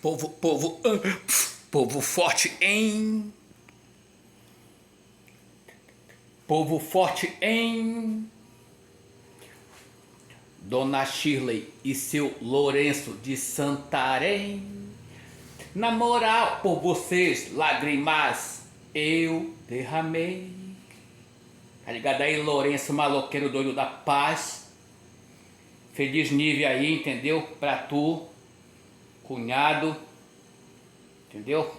Povo forte em. Povo forte em. Dona Shirley e seu Lourenço de Santarém. Na moral, por vocês, lágrimas eu derramei. Tá ligado aí, Lourenço, maloqueiro doido da paz. Feliz nível aí, entendeu? Pra tu, cunhado, entendeu?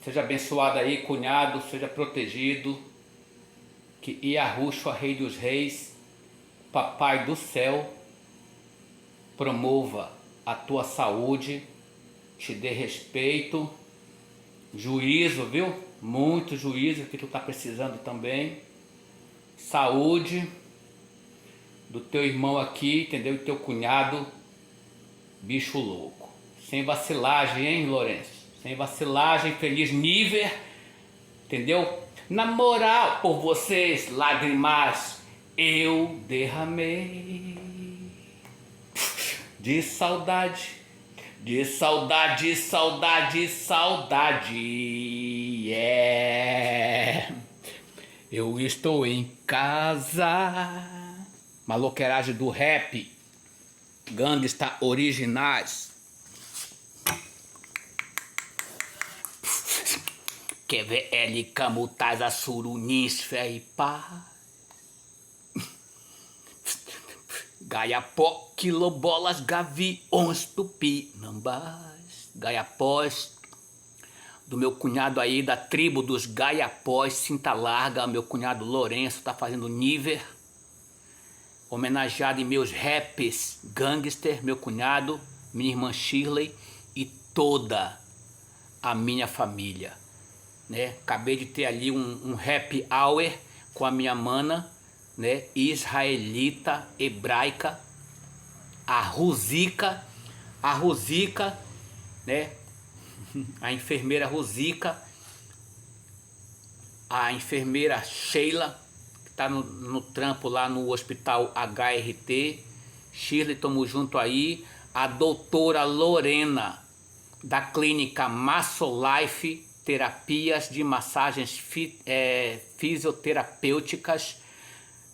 Seja abençoado aí, cunhado, seja protegido. Que Yahushua, Rei dos Reis, Papai do Céu, promova a tua saúde, te dê respeito, juízo, viu? Muito juízo que tu tá precisando também. Saúde do teu irmão aqui, entendeu? E teu cunhado, bicho louco. Sem vacilagem, hein, Lourenço? Sem vacilagem, feliz nível, entendeu? Na moral, por vocês, lágrimas eu derramei. De saudade, de saudade, saudade, saudade. É. Eu estou em casa. Maloqueiragem do rap. Gangsta originais. QVL, Camutaza, Surunis, Fé e Paz. Gaiapó, Quilobolas, Gaviões, Tupinambás. Gaiapós, do meu cunhado aí, da tribo dos Gaiapós, Cinta Larga, meu cunhado Lourenço, tá fazendo nível. Homenageado em meus raps, Gangster, meu cunhado, minha irmã Shirley e toda a minha família. Né? Acabei de ter ali um happy hour com a minha mana, né? Israelita, hebraica, a Rosica, né? A enfermeira Rosica, a enfermeira Sheila, que tá no trampo lá no hospital HRT, Shirley, tamo junto aí, a doutora Lorena, da clínica Massolife, terapias de massagens fisioterapêuticas,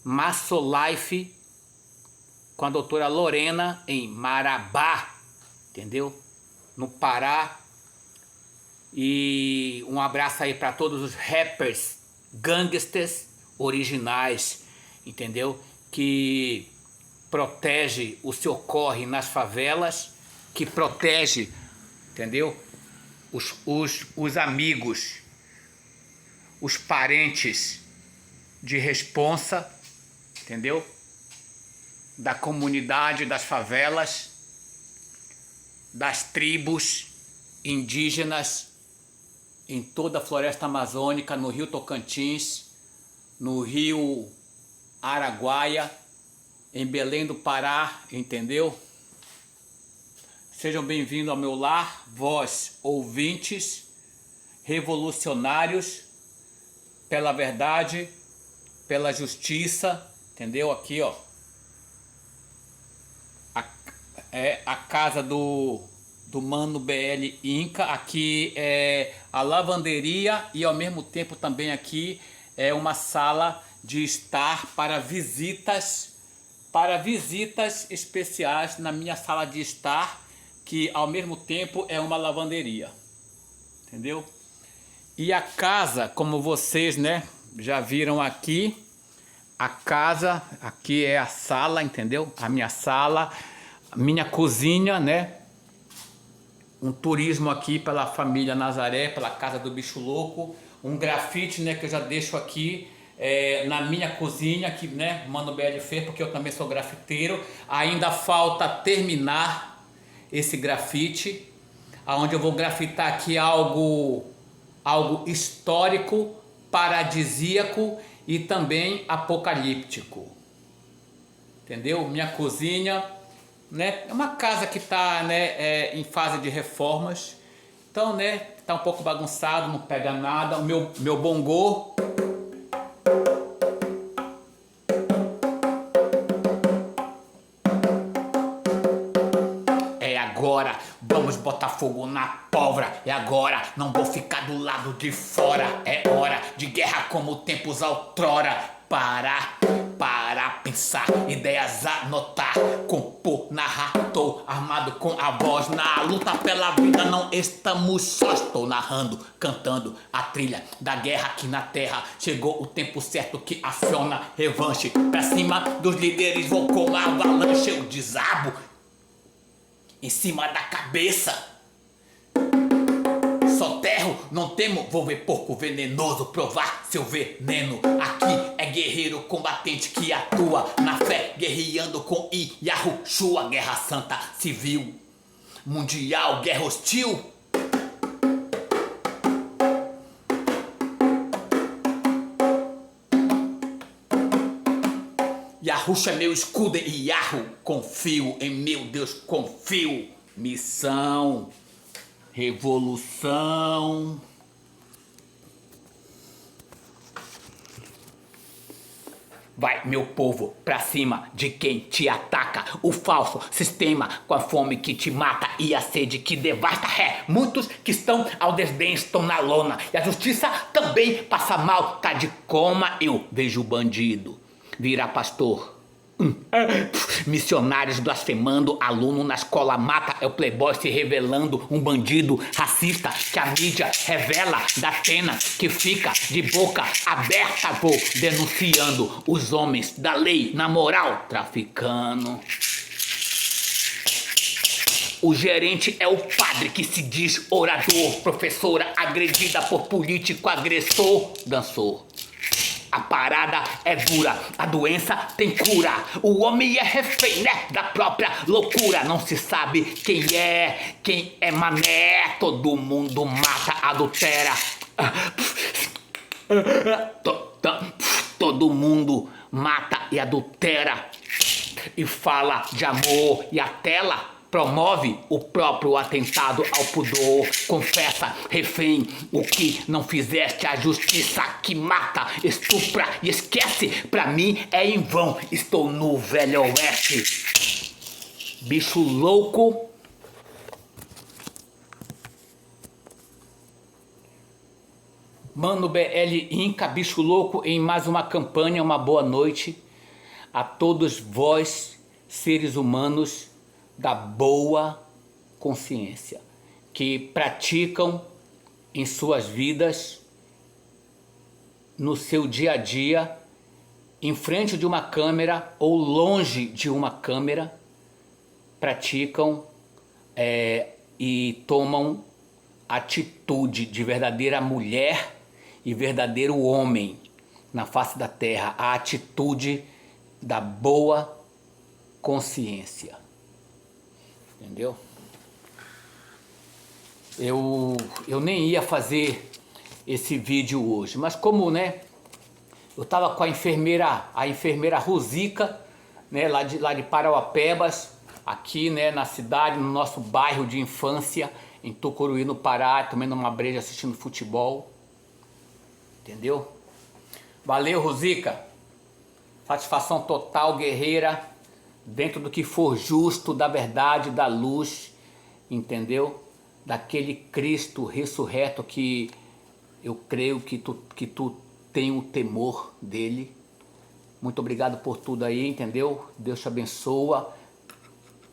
Massolife, com a doutora Lorena em Marabá, entendeu? No Pará. E um abraço aí para todos os rappers, gangsters originais, entendeu? Que protege o seu corre nas favelas, que protege, entendeu? Os amigos, os parentes de responsa, entendeu? Da comunidade, das favelas, das tribos indígenas em toda a floresta amazônica, no Rio Tocantins, no Rio Araguaia, em Belém do Pará, entendeu? Sejam bem-vindos ao meu lar, vós ouvintes, revolucionários, pela verdade, pela justiça, entendeu? Aqui, ó, a casa do Mano BL Inca, aqui é a lavanderia e ao mesmo tempo também aqui é uma sala de estar para visitas especiais na minha sala de estar, que ao mesmo tempo é uma lavanderia, entendeu? E a casa, como vocês, né, já viram aqui, a casa, aqui é a sala, entendeu? A minha sala, a minha cozinha, né? Um turismo aqui pela família Nazaré, pela casa do bicho louco, um grafite, né, que eu já deixo aqui na minha cozinha, que, né, Mano BL fez, porque eu também sou grafiteiro. Ainda falta terminar esse grafite, aonde eu vou grafitar aqui algo histórico, paradisíaco e também apocalíptico, entendeu? Minha cozinha, né, é uma casa que está, né, em fase de reformas, então, né, tá um pouco bagunçado, não pega nada. O meu bongô, agora, vamos botar fogo na pólvora. É agora, não vou ficar do lado de fora. É hora de guerra como tempos outrora. Parar, pensar, ideias anotar, compor, narrar, tô armado com a voz. Na luta pela vida não estamos só. Estou narrando, cantando a trilha da guerra aqui na terra. Chegou o tempo certo que aciona revanche. Pra cima dos líderes vou com a avalanche. Eu desabo em cima da cabeça. Soterro, não temo, vou ver porco venenoso provar seu veneno. Aqui é guerreiro combatente que atua na fé, guerreando com Yahushua. Guerra santa, civil, mundial, guerra hostil. Yahushua é meu escudo e Yahu, confio em meu Deus, confio. Missão, revolução. Vai, meu povo, pra cima de quem te ataca. O falso sistema com a fome que te mata e a sede que devasta. Muitos que estão ao desdém estão na lona. E a justiça também passa mal, tá de coma. Eu vejo o bandido virar pastor. Missionários blasfemando, aluno na escola mata, é o playboy se revelando, um bandido racista que a mídia revela, da pena que fica de boca aberta. Vou denunciando os homens da lei, na moral, traficando. O gerente é o padre que se diz orador, professora agredida por político agressor, dançou. A parada é dura, a doença tem cura. O homem é refém, né, da própria loucura. Não se sabe quem é mané. Todo mundo mata, adultera. Todo mundo mata e adultera. E fala de amor e a tela promove o próprio atentado ao pudor. Confessa, refém, o que não fizeste. A justiça que mata, estupra e esquece. Pra mim é em vão, estou no velho oeste. Bicho louco. Mano BL Inca, bicho louco, em mais uma campanha. Uma boa noite a todos vós, seres humanos da boa consciência, que praticam em suas vidas, no seu dia a dia, em frente de uma câmera ou longe de uma câmera, praticam e tomam atitude de verdadeira mulher e verdadeiro homem na face da terra, a atitude da boa consciência. Entendeu? Eu nem ia fazer esse vídeo hoje, mas como, né, eu tava com a enfermeira Rosica, né, lá de Parauapebas, aqui, né, na cidade, no nosso bairro de infância, em Tucuruí, no Pará, tomando uma breja, assistindo futebol. Entendeu? Valeu, Rosica. Satisfação total, guerreira. Dentro do que for justo, da verdade, da luz, entendeu? Daquele Cristo ressurreto que eu creio que tu tem o temor dele. Muito obrigado por tudo aí, entendeu? Deus te abençoa,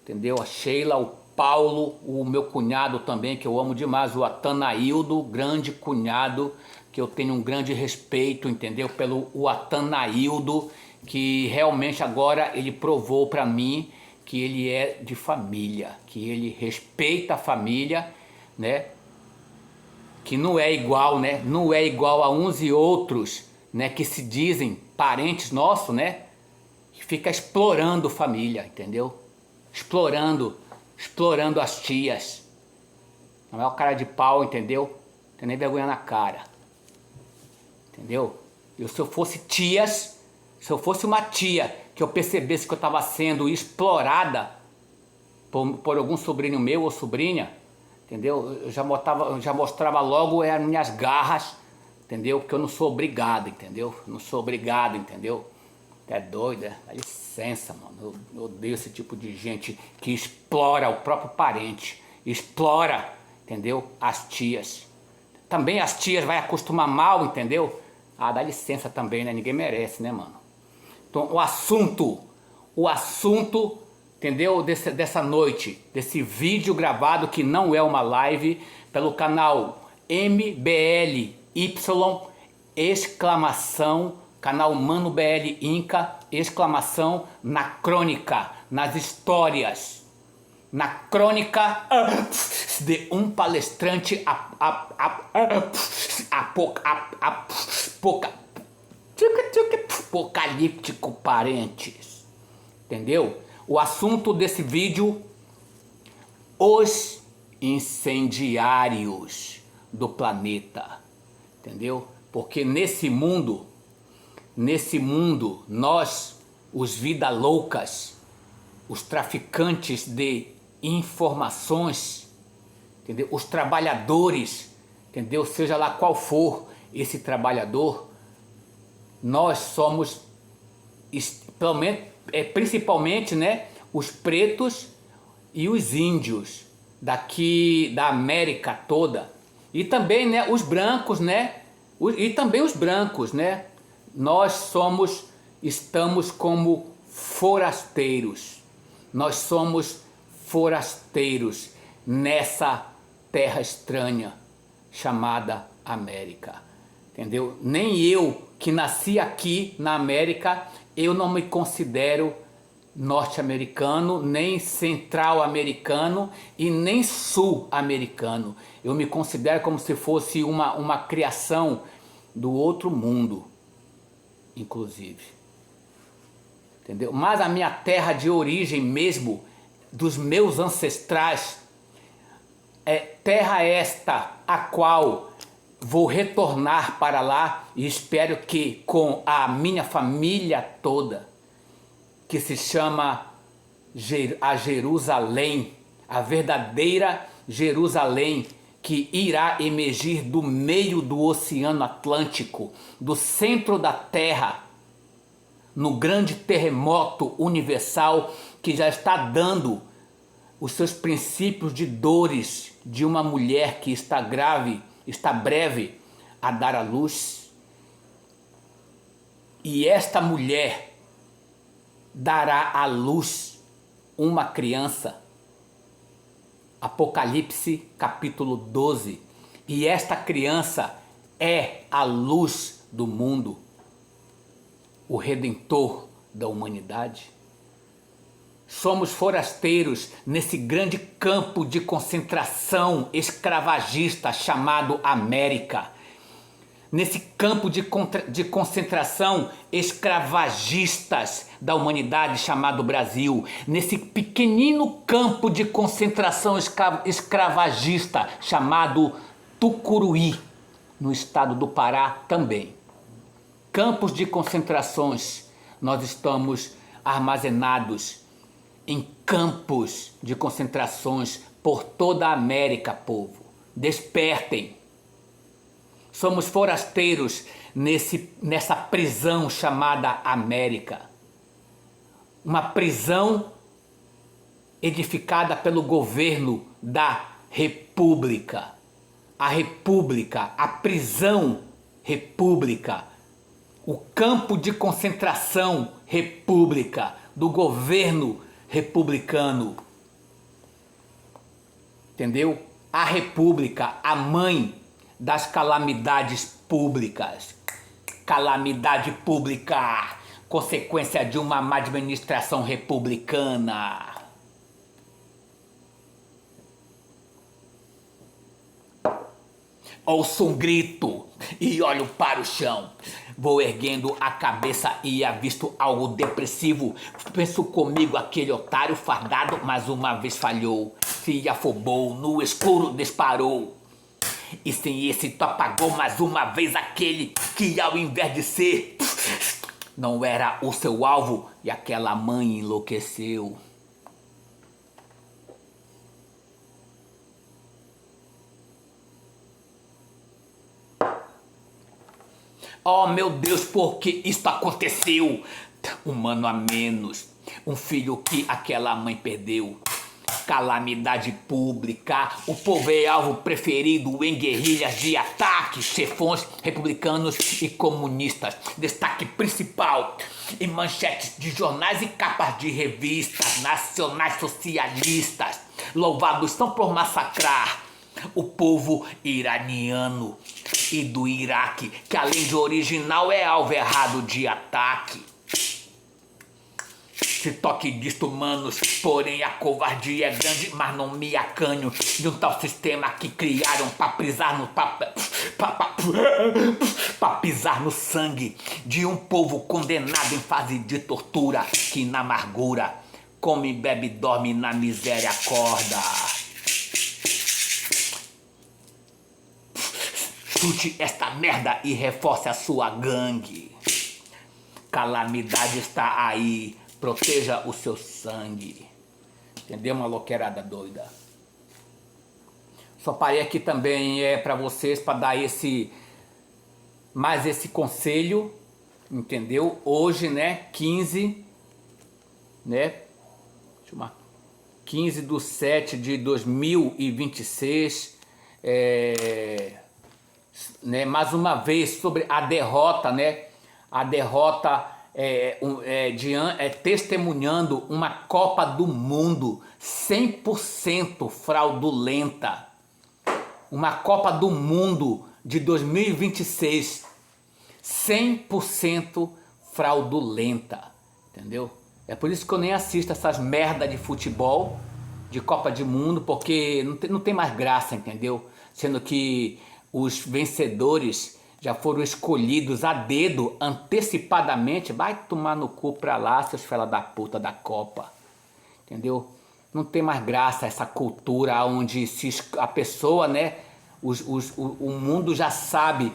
entendeu? A Sheila, o Paulo, o meu cunhado também, que eu amo demais, o Atanaildo, grande cunhado, que eu tenho um grande respeito, entendeu? Pelo o Atanaildo, que realmente agora ele provou para mim que ele é de família, que ele respeita a família, né? Que não é igual, né? Não é igual a uns e outros, né? Que se dizem parentes nossos, né? Que fica explorando família, entendeu? Explorando as tias. Não é o cara de pau, entendeu? Tem nem vergonha na cara, entendeu? Se eu fosse tias, se eu fosse uma tia que eu percebesse que eu estava sendo explorada por algum sobrinho meu ou sobrinha, entendeu? Eu já mostrava logo as minhas garras, entendeu? Porque eu não sou obrigado, entendeu? Não sou obrigado, entendeu? É doido, é? Dá licença, mano. Eu odeio esse tipo de gente que explora o próprio parente. Explora, entendeu? As tias. Também as tias vai acostumar mal, entendeu? Ah, dá licença também, né? Ninguém merece, né, mano? Então, o assunto, entendeu? Dessa noite, desse vídeo gravado que não é uma live, pelo canal MBLY, exclamação, canal Mano BL Inca, exclamação, na crônica, nas histórias, na crônica de um palestrante apocalíptico, parentes. Entendeu? O assunto desse vídeo: os incendiários do planeta. Entendeu? Porque nesse mundo, nós, os vida loucas, os traficantes de informações, entendeu? Os trabalhadores, entendeu? Seja lá qual for esse trabalhador, nós somos, pelo menos, principalmente, né, os pretos e os índios daqui da América toda, e também, né, os brancos, né, e também os brancos, né, nós estamos como forasteiros, nós somos forasteiros nessa terra estranha chamada América, entendeu? Nem eu, que nasci aqui na América, eu não me considero norte-americano, nem central-americano e nem sul-americano. Eu me considero como se fosse uma criação do outro mundo, inclusive. Entendeu? Mas a minha terra de origem mesmo, dos meus ancestrais, é terra esta a qual vou retornar para lá, e espero que com a minha família toda, que se chama a Jerusalém, a verdadeira Jerusalém, que irá emergir do meio do Oceano Atlântico, do centro da Terra, no grande terremoto universal que já está dando os seus princípios de dores de uma mulher que está grave, está breve a dar à luz. E esta mulher dará à luz uma criança. Apocalipse capítulo 12. E esta criança é a luz do mundo, o Redentor da humanidade. Somos forasteiros nesse grande campo de concentração escravagista chamado América. Nesse campo de concentração escravagistas da humanidade chamado Brasil. Nesse pequenino campo de concentração escravagista chamado Tucuruí, no estado do Pará também. Campos de concentrações, nós estamos armazenados em campos de concentrações por toda a América, povo. Despertem. Somos forasteiros nessa prisão chamada América. Uma prisão edificada pelo governo da República. A República, a prisão República. O campo de concentração República, do governo republicano. Entendeu? A República, a mãe das calamidades públicas. Calamidade pública, consequência de uma má administração republicana. Ouço um grito e olho para o chão. Vou erguendo a cabeça e avisto algo depressivo. Penso comigo, aquele otário fardado mais uma vez falhou. Se afobou, no escuro disparou. E sem esse tu apagou mais uma vez aquele que ao invés de ser, não era o seu alvo, e aquela mãe enlouqueceu. Oh meu Deus, por que isto aconteceu? um mano a menos, um filho que aquela mãe perdeu. Calamidade pública, o povo é alvo preferido em guerrilhas de ataque, chefões republicanos e comunistas. Destaque principal em manchetes de jornais e capas de revistas nacionais socialistas. Louvados são por massacrar o povo iraniano e do Iraque, que além de original é alvo errado de ataque. Se toque disto, manos, porém a covardia é grande, mas não me acanho de um tal sistema que criaram pra pisar no pra pisar no sangue de um povo condenado em fase de tortura, que na amargura come, bebe, dorme, na miséria acorda. Chute esta merda e reforce a sua gangue. Calamidade está aí. Proteja o seu sangue. Entendeu, maloqueirada doida? Só parei aqui também para vocês, para dar mais esse conselho, entendeu? Hoje, né, 15, né? Deixa eu marcar. 15/7/2026, né, mais uma vez sobre a derrota, né? A derrota testemunhando uma Copa do Mundo 100% fraudulenta. Uma Copa do Mundo de 2026 100% fraudulenta, entendeu? É por isso que eu nem assisto essas merda de futebol, de Copa do Mundo, porque não tem mais graça, entendeu? Sendo que os vencedores já foram escolhidos a dedo, antecipadamente. Vai tomar no cu pra lá, seus fela da puta da Copa. Entendeu? Não tem mais graça essa cultura onde a pessoa, né? O mundo já sabe,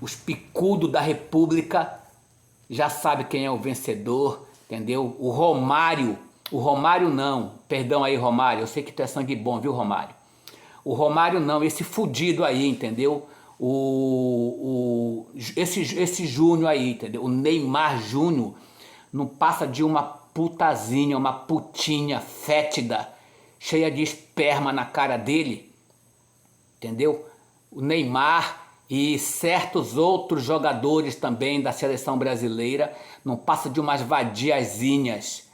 os picudos da República já sabe quem é o vencedor, entendeu? O Romário não, perdão aí, Romário, eu sei que tu é sangue bom, viu, Romário? O Romário não, esse fudido aí, entendeu? Esse Júnior aí, entendeu? O Neymar Júnior não passa de uma putazinha, uma putinha fétida, cheia de esperma na cara dele, entendeu? O Neymar e certos outros jogadores também da seleção brasileira não passa de umas vadiazinhas,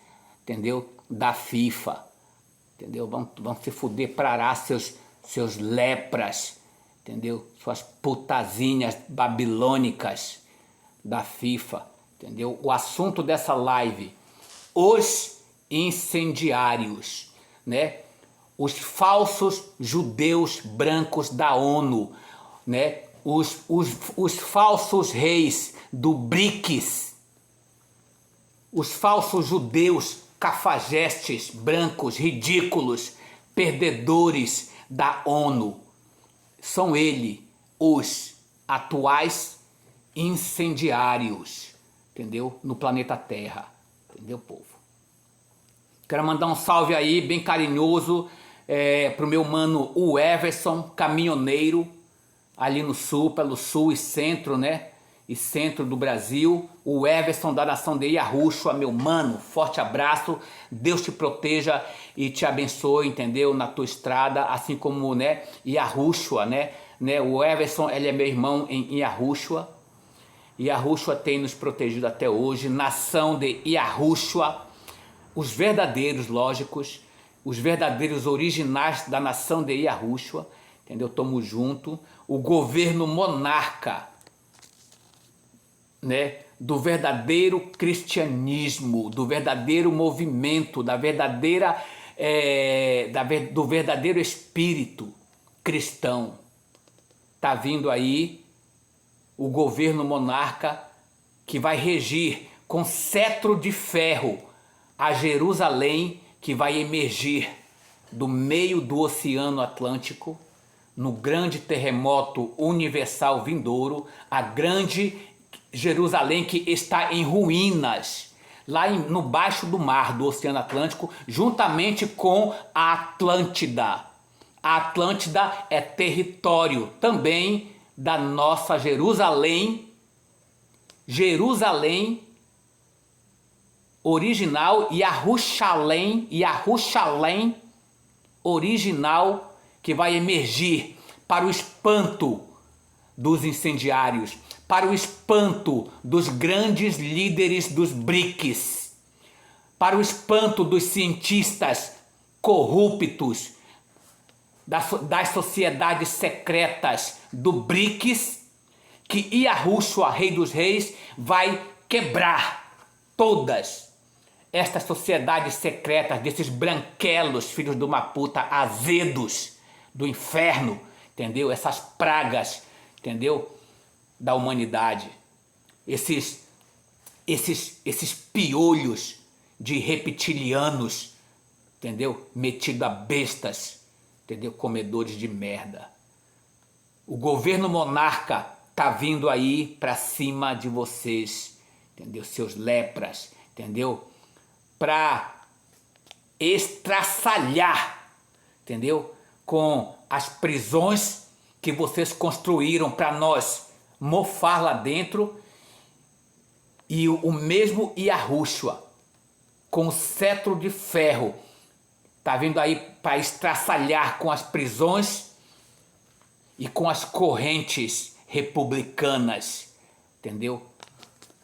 entendeu? Da FIFA, entendeu? Vão se fuder pra lá, seus lepras, entendeu? Suas putazinhas babilônicas da FIFA, entendeu? O assunto dessa live, os incendiários, né? Os falsos judeus brancos da ONU, né? Os falsos reis do BRICS, os falsos judeus cafajestes, brancos, ridículos, perdedores da ONU. São os atuais incendiários, entendeu? No planeta Terra, entendeu, povo? Quero mandar um salve aí, bem carinhoso, pro meu mano, o Everson, caminhoneiro, ali no sul, pelo sul e centro, né? E centro do Brasil. O Everson da nação de Yahushua, meu mano, forte abraço. Deus te proteja e te abençoe, entendeu? Na tua estrada, assim como, né? Yahushua, né? O Everson, ele é meu irmão em Yahushua. Yahushua tem nos protegido até hoje. Nação de Yahushua. Os verdadeiros, lógicos, os verdadeiros originais da nação de Yahushua, entendeu? Tamo junto. O governo monarca, né? Do verdadeiro cristianismo, do verdadeiro movimento, do verdadeiro espírito cristão. Tá vindo aí o governo monarca que vai regir com cetro de ferro a Jerusalém, que vai emergir do meio do Oceano Atlântico, no grande terremoto universal vindouro, a grande Jerusalém que está em ruínas, lá no baixo do mar do Oceano Atlântico, juntamente com a Atlântida. A Atlântida é território também da nossa Jerusalém, original e a Ruxalém original que vai emergir para o espanto dos incendiários, para o espanto dos grandes líderes dos BRICS, para o espanto dos cientistas corruptos, das sociedades secretas do BRICS, que Yahushua, Rei dos Reis, vai quebrar todas estas sociedades secretas desses branquelos, filhos de uma puta, azedos do inferno, entendeu? Essas pragas, entendeu? Da humanidade. Esses piolhos de reptilianos, entendeu? Metido a bestas, entendeu? Comedores de merda. O governo monarca tá vindo aí pra cima de vocês, entendeu? Seus lepras, entendeu? Pra estraçalhar, entendeu? Com as prisões que vocês construíram para nós mofar lá dentro, e o mesmo Yahushua, com o cetro de ferro, tá vindo aí para estraçalhar com as prisões e com as correntes republicanas, entendeu?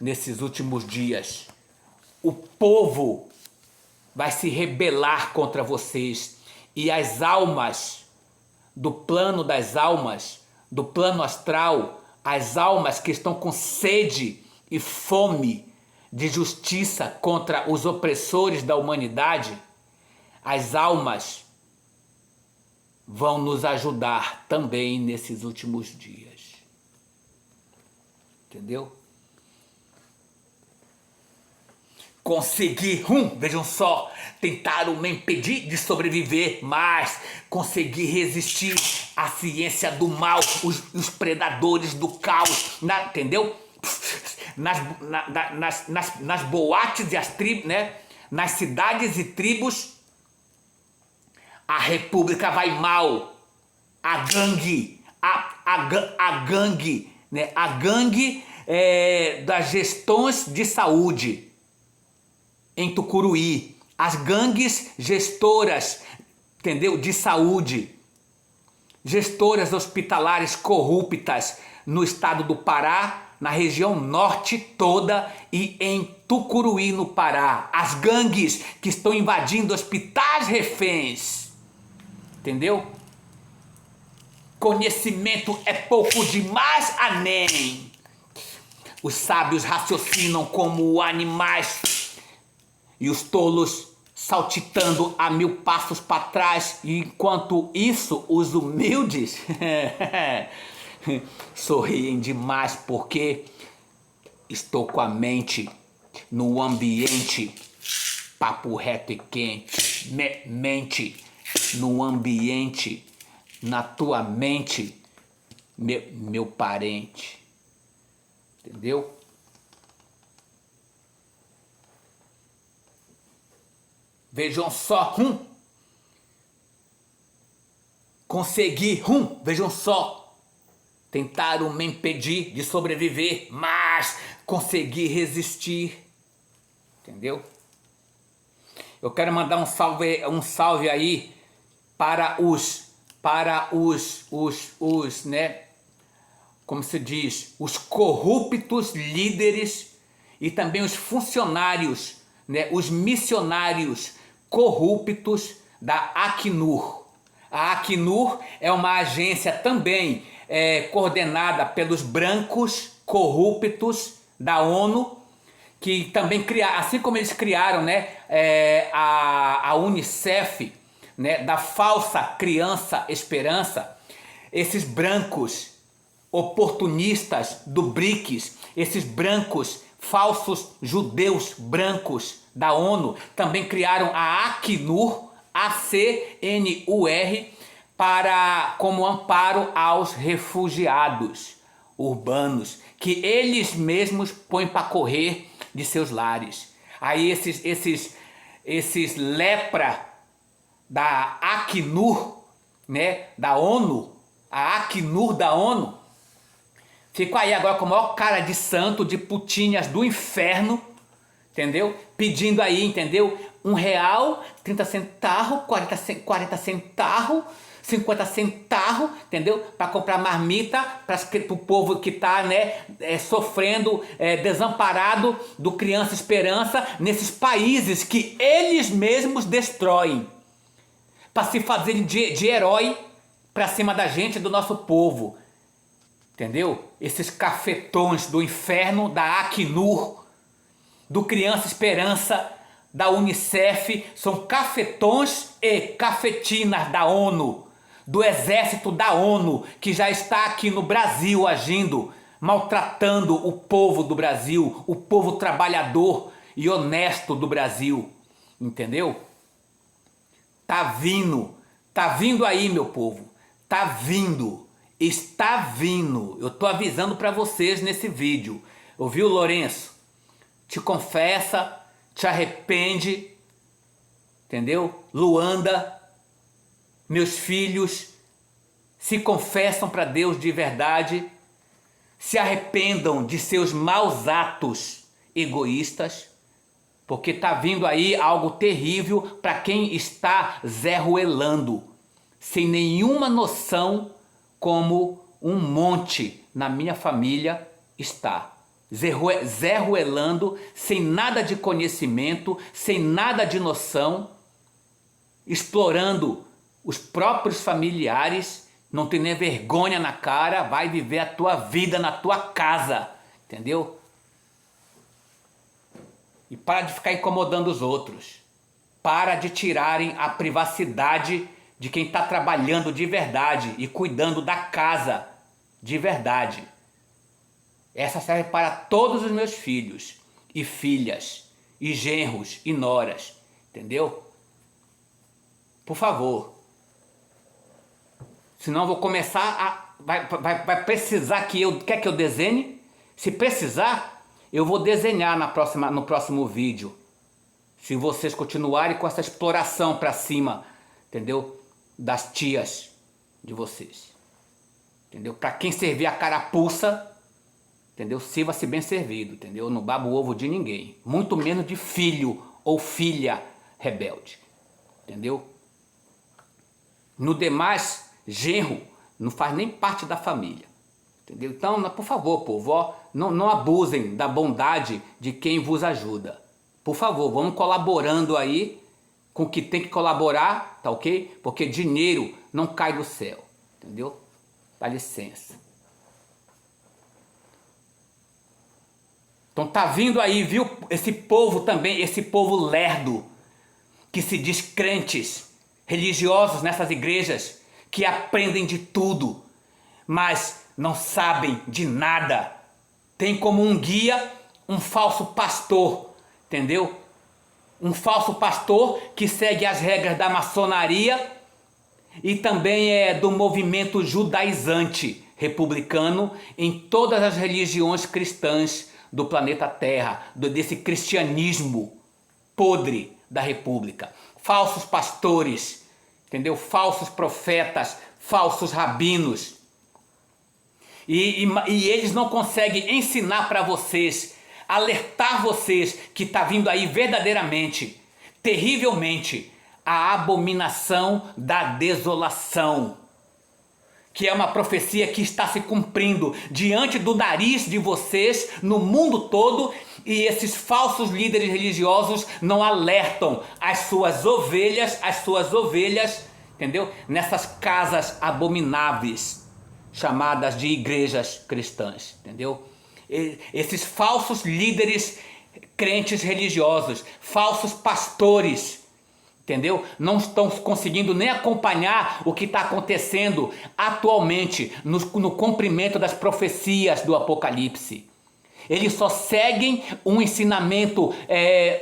Nesses últimos dias, o povo vai se rebelar contra vocês, e as almas do plano das almas, do plano astral, as almas que estão com sede e fome de justiça contra os opressores da humanidade, as almas vão nos ajudar também nesses últimos dias. Entendeu? Consegui, vejam só, tentaram me impedir de sobreviver, mas consegui resistir à ciência do mal, os predadores do caos, entendeu? Nas boates e as tribos, né? Nas cidades e tribos, a república vai mal, a gangue, né? A gangue das gestões de saúde em Tucuruí, as gangues gestoras, entendeu? De saúde, gestoras hospitalares corruptas no estado do Pará, na região norte toda e em Tucuruí, no Pará. As gangues que estão invadindo hospitais reféns, entendeu? Conhecimento é pouco demais, amém. Os sábios raciocinam como animais, e os tolos saltitando a 1000 passos para trás, e enquanto isso os humildes sorriem demais, porque estou com a mente no ambiente papo reto e quente, mente no ambiente, na tua mente, meu parente, entendeu? Vejam só, consegui, vejam só, tentaram me impedir de sobreviver, mas consegui resistir, entendeu? Eu quero mandar um salve aí para os, né, como se diz, os corruptos líderes e também os funcionários, né, os missionários corruptos da Acnur. A Acnur é uma agência também coordenada pelos brancos corruptos da ONU, que também criaram, assim como eles criaram, né, a Unicef, né, da falsa criança esperança. Esses brancos oportunistas do BRICS, esses brancos falsos judeus brancos da ONU, também criaram a Acnur, ACNUR, como amparo aos refugiados urbanos, que eles mesmos põem para correr de seus lares. Aí esses lepra da Acnur, né, da ONU, a Acnur da ONU, ficou aí agora com a maior cara de santo, de putinhas do inferno, entendeu? Pedindo aí, entendeu? R$1, 30 centavos, 40 centavos, 50 centavos, entendeu? Para comprar marmita para o povo que está, né, sofrendo, desamparado do Criança Esperança nesses países que eles mesmos destroem. Para se fazerem de herói para cima da gente, do nosso povo. Entendeu? Esses cafetões do inferno, da Acnur, do Criança Esperança, da Unicef, são cafetões e cafetinas da ONU, do exército da ONU, que já está aqui no Brasil agindo, maltratando o povo do Brasil, o povo trabalhador e honesto do Brasil. Entendeu? Tá vindo aí, meu povo, tá vindo, está vindo. Eu tô avisando para vocês nesse vídeo. Ouviu, Lourenço? Te confessa, te arrepende, entendeu? Luanda, meus filhos, se confessam para Deus de verdade, se arrependam de seus maus atos egoístas, porque tá vindo aí algo terrível para quem está zerruelando, sem nenhuma noção, como um monte na minha família está. Zerruelando, sem nada de conhecimento, sem nada de noção, explorando os próprios familiares, não tem nem vergonha na cara, vai viver a tua vida na tua casa, entendeu? E para de ficar incomodando os outros. Para de tirarem a privacidade de quem está trabalhando de verdade e cuidando da casa de verdade. Essa serve para todos os meus filhos e filhas, e genros e noras, entendeu? Por favor. Senão eu vou começar a... Vai precisar que eu... Quer que eu desenhe? Se precisar, eu vou desenhar no próximo vídeo. Se vocês continuarem com essa exploração para cima, entendeu? Das tias de vocês. Entendeu? Para quem servir a carapuça, entendeu? Sirva-se bem servido, entendeu? Não babo o ovo de ninguém. Muito menos de filho ou filha rebelde. Entendeu? No demais, genro não faz nem parte da família. Entendeu? Então, por favor, povo, ó, não abusem da bondade de quem vos ajuda. Por favor, vamos colaborando aí com o que tem que colaborar, tá ok? Porque dinheiro não cai do céu, entendeu? Dá licença. Então tá vindo aí, viu? Esse povo também, esse povo lerdo, que se diz crentes, religiosos nessas igrejas, que aprendem de tudo, mas não sabem de nada. Tem como um guia um falso pastor, entendeu? Um falso pastor que segue as regras da maçonaria e também é do movimento judaizante republicano em todas as religiões cristãs do planeta Terra, desse cristianismo podre da República. Falsos pastores, entendeu? Falsos profetas, falsos rabinos. E eles não conseguem ensinar para vocês, alertar vocês que está vindo aí verdadeiramente, terrivelmente, a abominação da desolação, que é uma profecia que está se cumprindo diante do nariz de vocês no mundo todo, e esses falsos líderes religiosos não alertam as suas ovelhas, entendeu? Nessas casas abomináveis, chamadas de igrejas cristãs, entendeu? Esses falsos líderes crentes religiosos, falsos pastores, entendeu? Não estão conseguindo nem acompanhar o que está acontecendo atualmente no cumprimento das profecias do Apocalipse. Eles só seguem um ensinamento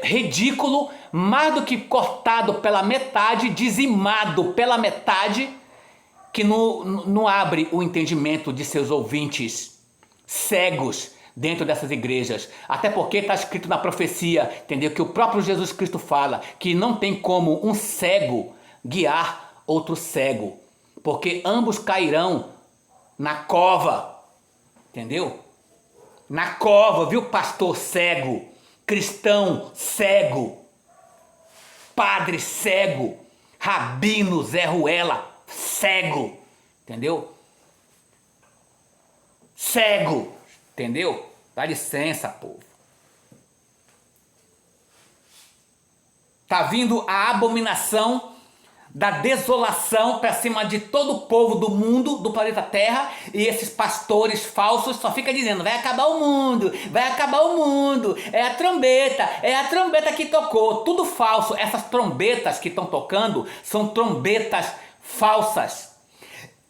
ridículo, mais do que cortado pela metade, dizimado pela metade, que não abre o entendimento de seus ouvintes cegos dentro dessas igrejas. Até porque está escrito na profecia, entendeu? Que o próprio Jesus Cristo fala que não tem como um cego guiar outro cego, porque ambos cairão na cova, entendeu? Na cova, viu, pastor cego? cristão cego, padre cego, rabino Zé Ruela cego, entendeu? Cego, entendeu? Dá licença, povo. Tá vindo a abominação da desolação para cima de todo o povo do mundo, do planeta Terra, e esses pastores falsos só ficam dizendo, vai acabar o mundo, vai acabar o mundo, é a trombeta que tocou, tudo falso. Essas trombetas que estão tocando são trombetas falsas.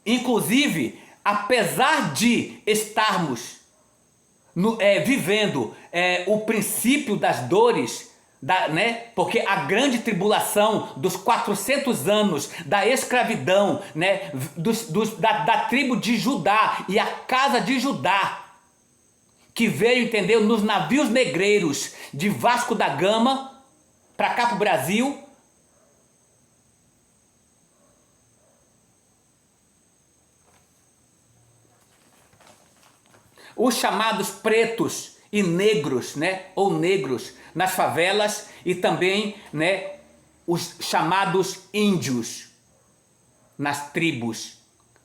Inclusive, apesar de estarmos vivendo o princípio das dores, porque a grande tribulação dos 400 anos da escravidão, da tribo de Judá e a casa de Judá, que veio, entendeu, nos navios negreiros de Vasco da Gama para cá para o Brasil. Os chamados pretos e negros, ou negros nas favelas, e também, os chamados índios nas tribos,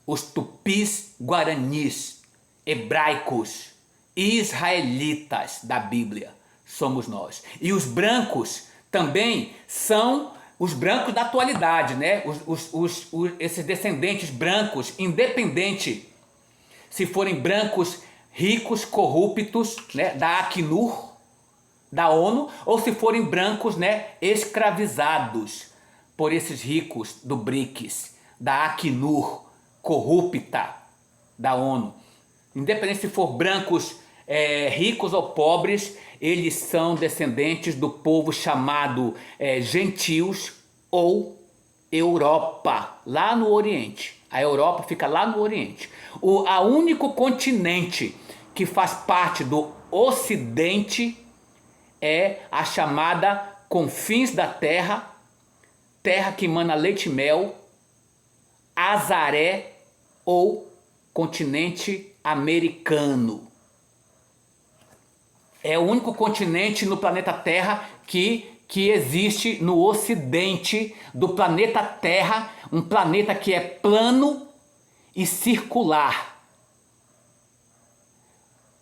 os tupis guaranis, hebraicos, israelitas da Bíblia, somos nós. E os brancos também são os brancos da atualidade, esses descendentes brancos, independente se forem brancos ricos, corruptos, da Acnur, da ONU, ou se forem brancos, escravizados por esses ricos do BRICS, da Acnur, corrupta, da ONU. Independente se for brancos ricos ou pobres, eles são descendentes do povo chamado gentios ou Europa, lá no Oriente. A Europa fica lá no Oriente. O único continente que faz parte do Ocidente é a chamada confins da terra, terra que emana leite e mel, Azaré ou continente americano. É o único continente no planeta Terra que existe no Ocidente do planeta Terra, um planeta que é plano e circular.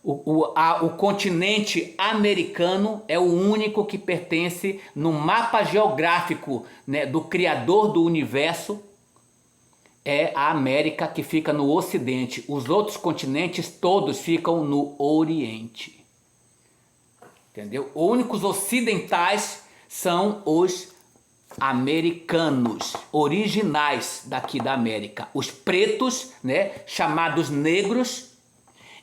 O continente americano é o único que pertence no mapa geográfico, do Criador do Universo, é a América, que fica no Ocidente. Os outros continentes todos ficam no Oriente. Entendeu? Os únicos ocidentais são os americanos, originais daqui da América. Os pretos, chamados negros,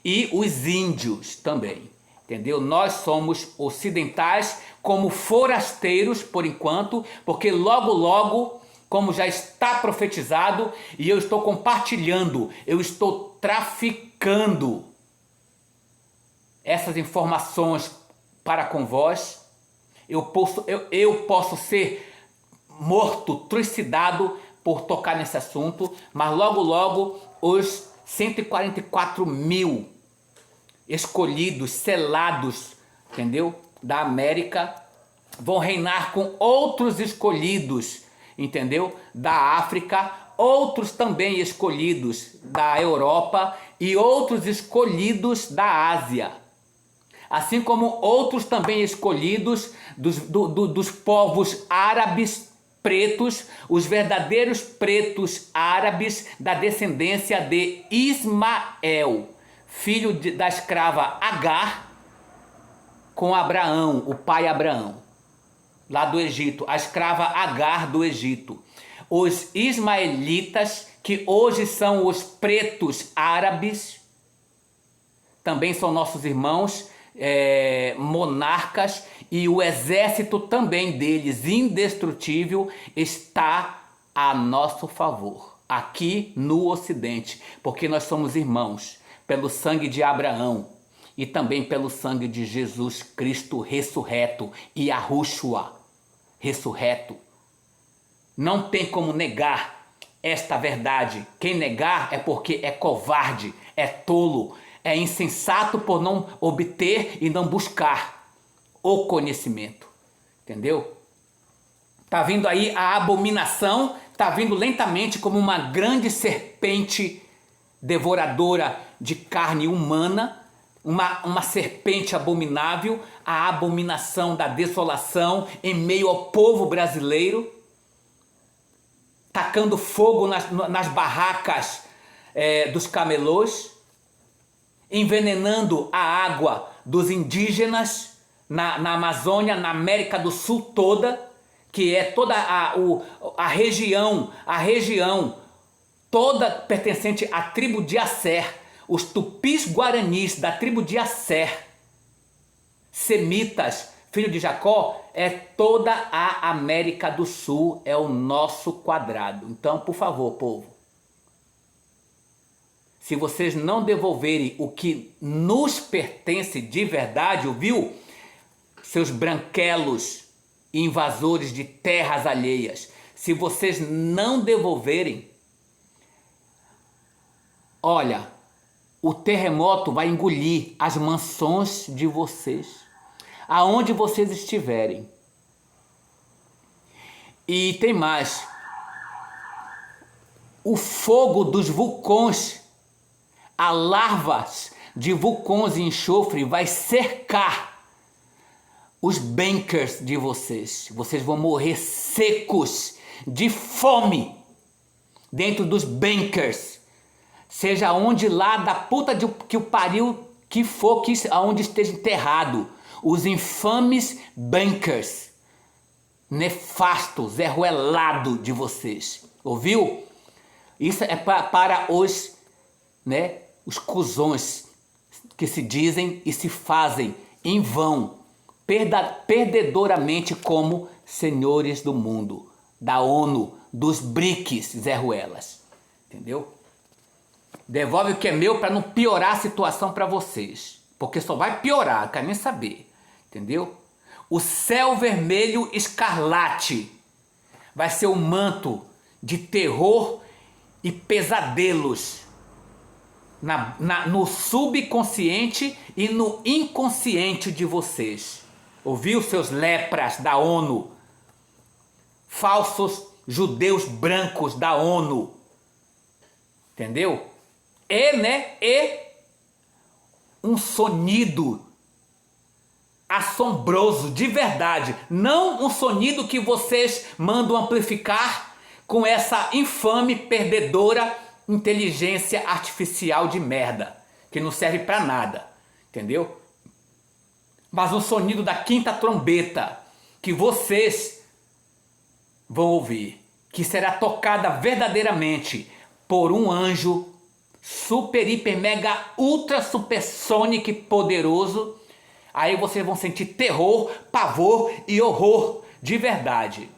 e os índios também, entendeu? Nós somos ocidentais como forasteiros por enquanto, porque logo logo, como já está profetizado, e eu estou compartilhando, eu estou traficando essas informações para com vós, eu posso ser morto, trucidado por tocar nesse assunto, mas logo logo os 144 mil escolhidos, selados, entendeu? Da América, vão reinar com outros escolhidos, entendeu? Da África, outros também escolhidos da Europa e outros escolhidos da Ásia. Assim como outros também escolhidos dos povos árabes pretos, os verdadeiros pretos árabes da descendência de Ismael, filho da escrava Agar, com Abraão, o pai Abraão, lá do Egito, a escrava Agar do Egito. Os ismaelitas, que hoje são os pretos árabes, também são nossos irmãos, monarcas, e o exército também deles, indestrutível, está a nosso favor, aqui no Ocidente, porque nós somos irmãos, pelo sangue de Abraão e também pelo sangue de Jesus Cristo ressurreto e Yahushua ressurreto. Não tem como negar esta verdade. Quem negar é porque é covarde, é tolo, é insensato por não obter e não buscar o conhecimento. Entendeu? Tá vindo aí a abominação, tá vindo lentamente como uma grande serpente devoradora de carne humana, uma serpente abominável, a abominação da desolação em meio ao povo brasileiro, tacando fogo nas barracas dos camelôs, envenenando a água dos indígenas na Amazônia, na América do Sul toda, que é toda a região toda pertencente à tribo de Asser, os tupis guaranis da tribo de Asser, semitas, filho de Jacó, é toda a América do Sul, é o nosso quadrado. Então, por favor, povo, se vocês não devolverem o que nos pertence de verdade, ouviu? Seus branquelos invasores de terras alheias, se vocês não devolverem, olha, o terremoto vai engolir as mansões de vocês, aonde vocês estiverem. E tem mais, o fogo dos vulcões, a larvas de vulcões e enxofre vai cercar os bunkers de vocês. Vocês vão morrer secos de fome dentro dos bunkers. Seja onde lá da puta que o pariu que for, aonde esteja enterrado. Os infames bunkers nefastos, erruelado de vocês. Ouviu? Isso é para os, os cuzões que se dizem e se fazem em vão, perdedoramente como senhores do mundo, da ONU, dos BRICS, Zé Ruelas. Entendeu? Devolve o que é meu para não piorar a situação para vocês. Porque só vai piorar, quer nem saber. Entendeu? O céu vermelho escarlate vai ser um manto de terror e pesadelos no subconsciente e no inconsciente de vocês. Ouviu, seus lepras da ONU? Falsos judeus brancos da ONU. Entendeu? E um sonido assombroso, de verdade. Não um sonido que vocês mandam amplificar com essa infame, perdedora inteligência artificial de merda, que não serve pra nada. Entendeu? Mas um sonido da quinta trombeta, que vocês vão ouvir, que será tocada verdadeiramente por um anjo super, hiper, mega, ultra, supersônico e poderoso. Aí vocês vão sentir terror, pavor e horror de verdade.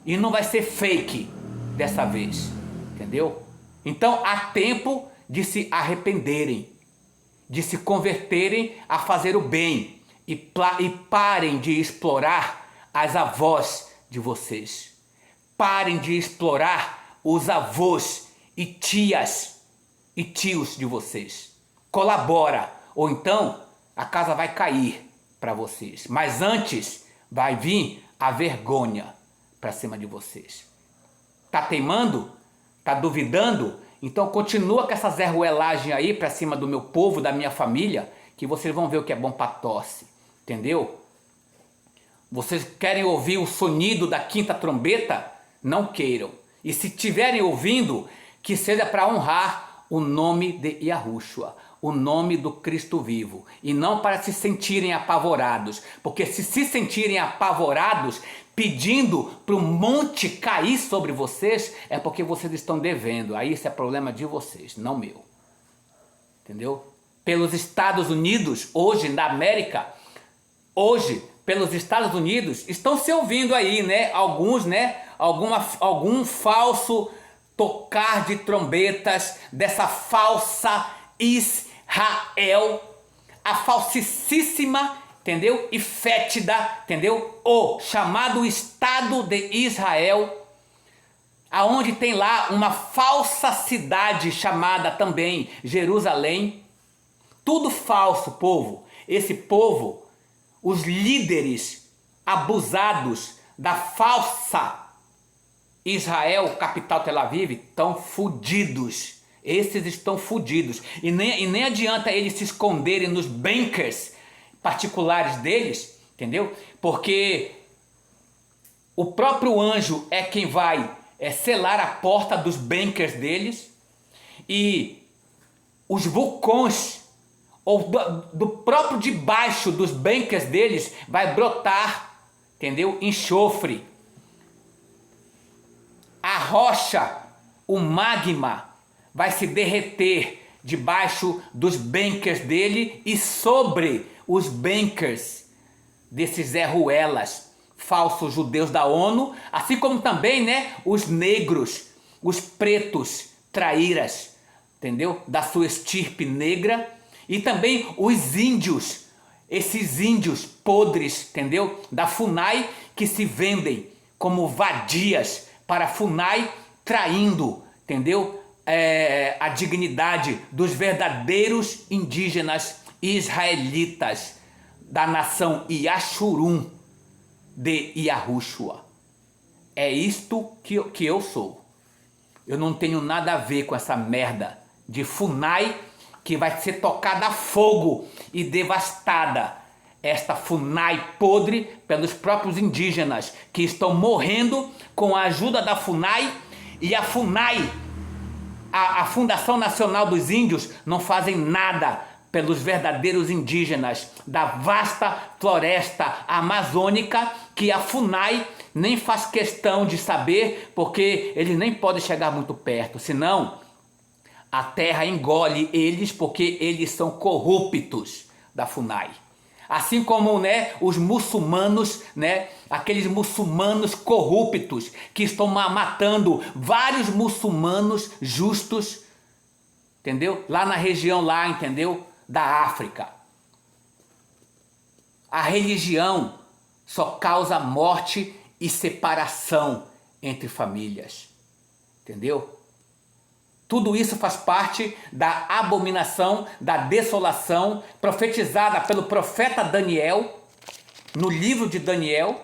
E não vai ser fake dessa vez, entendeu? Então há tempo de se arrependerem, de se converterem a fazer o bem e parem de explorar as avós de vocês. Parem de explorar os avós e tias e tios de vocês. Colabora, ou então a casa vai cair para vocês. Mas antes vai vir a vergonha para cima de vocês. Tá teimando? Tá duvidando? Então continua com essa zerruelagem aí para cima do meu povo, da minha família, que vocês vão ver o que é bom para tosse. Entendeu? Vocês querem ouvir o sonido da quinta trombeta? Não queiram. E se estiverem ouvindo, que seja para honrar o nome de Yahushua, o nome do Cristo vivo, e não para se sentirem apavorados, porque se sentirem apavorados, pedindo para o monte cair sobre vocês, é porque vocês estão devendo. Aí isso é problema de vocês, não meu. Entendeu? Pelos Estados Unidos, hoje na América, hoje pelos Estados Unidos, estão se ouvindo aí, alguns, algum falso tocar de trombetas dessa falsa Israel, a falsíssima, entendeu? E fétida, entendeu? O chamado Estado de Israel, aonde tem lá uma falsa cidade chamada também Jerusalém. Tudo falso, povo. Esse povo, os líderes abusados da falsa Israel, capital Tel Aviv, estão fudidos. Esses estão fudidos. E nem adianta eles se esconderem nos bunkers particulares deles, entendeu? Porque o próprio anjo é quem vai selar a porta dos bunkers deles, e os vulcões, ou do próprio debaixo dos bunkers deles, vai brotar, entendeu? Enxofre. A rocha, o magma, vai se derreter debaixo dos bunkers dele e sobre os bunkers desses Zé Ruelas, falsos judeus da ONU, assim como também, né, os negros, os pretos traíras, entendeu? Da sua estirpe negra, e também os índios, esses índios podres, entendeu? Da FUNAI, que se vendem como vadias para a FUNAI, traindo, entendeu? A dignidade dos verdadeiros indígenas israelitas da nação Yashurum de Yahushua. É isto que eu sou. Eu não tenho nada a ver com essa merda de FUNAI que vai ser tocada a fogo e devastada. Esta FUNAI podre pelos próprios indígenas que estão morrendo com a ajuda da FUNAI, e a FUNAI, a Fundação Nacional dos Índios, não fazem nada pelos verdadeiros indígenas da vasta floresta amazônica, que a FUNAI nem faz questão de saber, porque eles nem podem chegar muito perto, senão a terra engole eles, porque eles são corruptos da FUNAI. Assim como, né, os muçulmanos, né, aqueles muçulmanos corruptos que estão matando vários muçulmanos justos, entendeu? Lá na região lá, entendeu? Da África. A religião só causa morte e separação entre famílias, entendeu? Tudo isso faz parte da abominação, da desolação, profetizada pelo profeta Daniel, no livro de Daniel,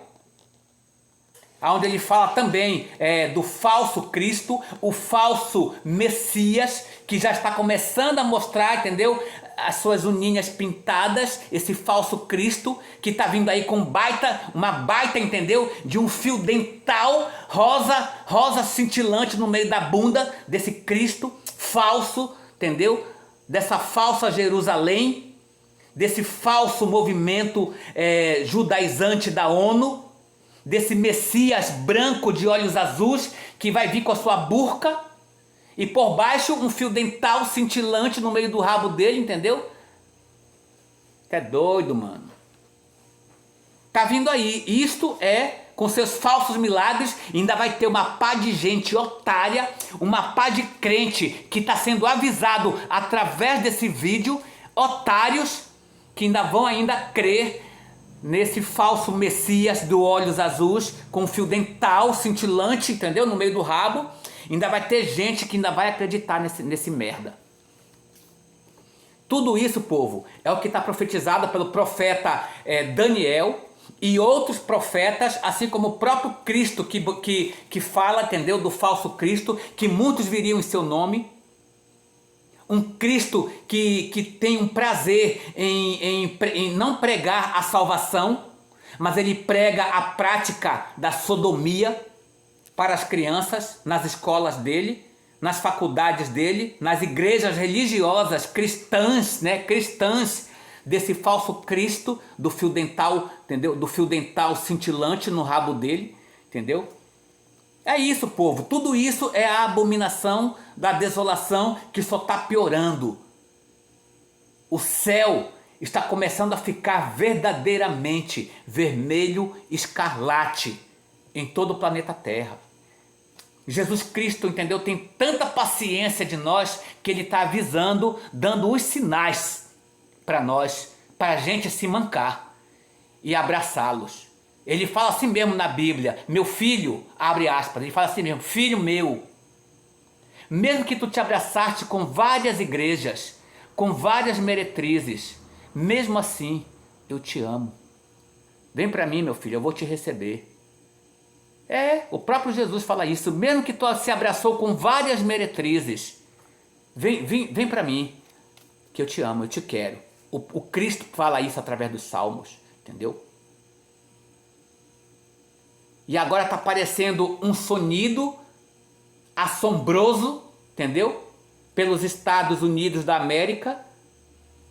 onde ele fala também do falso Cristo, o falso Messias, que já está começando a mostrar, entendeu? As suas uninhas pintadas, esse falso Cristo, que está vindo aí com uma baita, entendeu? De um fio dental rosa cintilante no meio da bunda desse Cristo falso, entendeu? Dessa falsa Jerusalém, desse falso movimento judaizante da ONU, desse Messias branco de olhos azuis, que vai vir com a sua burca, e por baixo um fio dental cintilante no meio do rabo dele, entendeu? É doido, mano. Tá vindo aí. Isto com seus falsos milagres, ainda vai ter uma pá de gente otária, uma pá de crente que está sendo avisado através desse vídeo, otários que ainda vão crer nesse falso Messias do olhos azuis, com fio dental cintilante, entendeu? No meio do rabo. Ainda vai ter gente que ainda vai acreditar nesse merda. Tudo isso, povo, é o que está profetizado pelo profeta Daniel e outros profetas, assim como o próprio Cristo que fala, entendeu? Do falso Cristo, que muitos viriam em seu nome. Um Cristo que tem um prazer em não pregar a salvação, mas ele prega a prática da sodomia para as crianças, nas escolas dele, nas faculdades dele, nas igrejas religiosas cristãs, né, cristãs desse falso Cristo, do fio dental, entendeu? Do fio dental cintilante no rabo dele, entendeu? É isso, povo. Tudo isso é a abominação da desolação que só está piorando. O céu está começando a ficar verdadeiramente vermelho escarlate em todo o planeta Terra. Jesus Cristo, entendeu? Tem tanta paciência de nós que ele está avisando, dando os sinais para nós, para a gente se mancar e abraçá-los. Ele fala assim mesmo na Bíblia, meu filho, abre aspas, ele fala assim mesmo, filho meu, mesmo que tu te abraçaste com várias igrejas, com várias meretrizes, mesmo assim eu te amo. Vem para mim, meu filho, eu vou te receber. O próprio Jesus fala isso, mesmo que tu se abraçou com várias meretrizes. Vem para mim, que eu te amo, eu te quero. O Cristo fala isso através dos Salmos, entendeu? E agora está aparecendo um sonido assombroso, entendeu? Pelos Estados Unidos da América,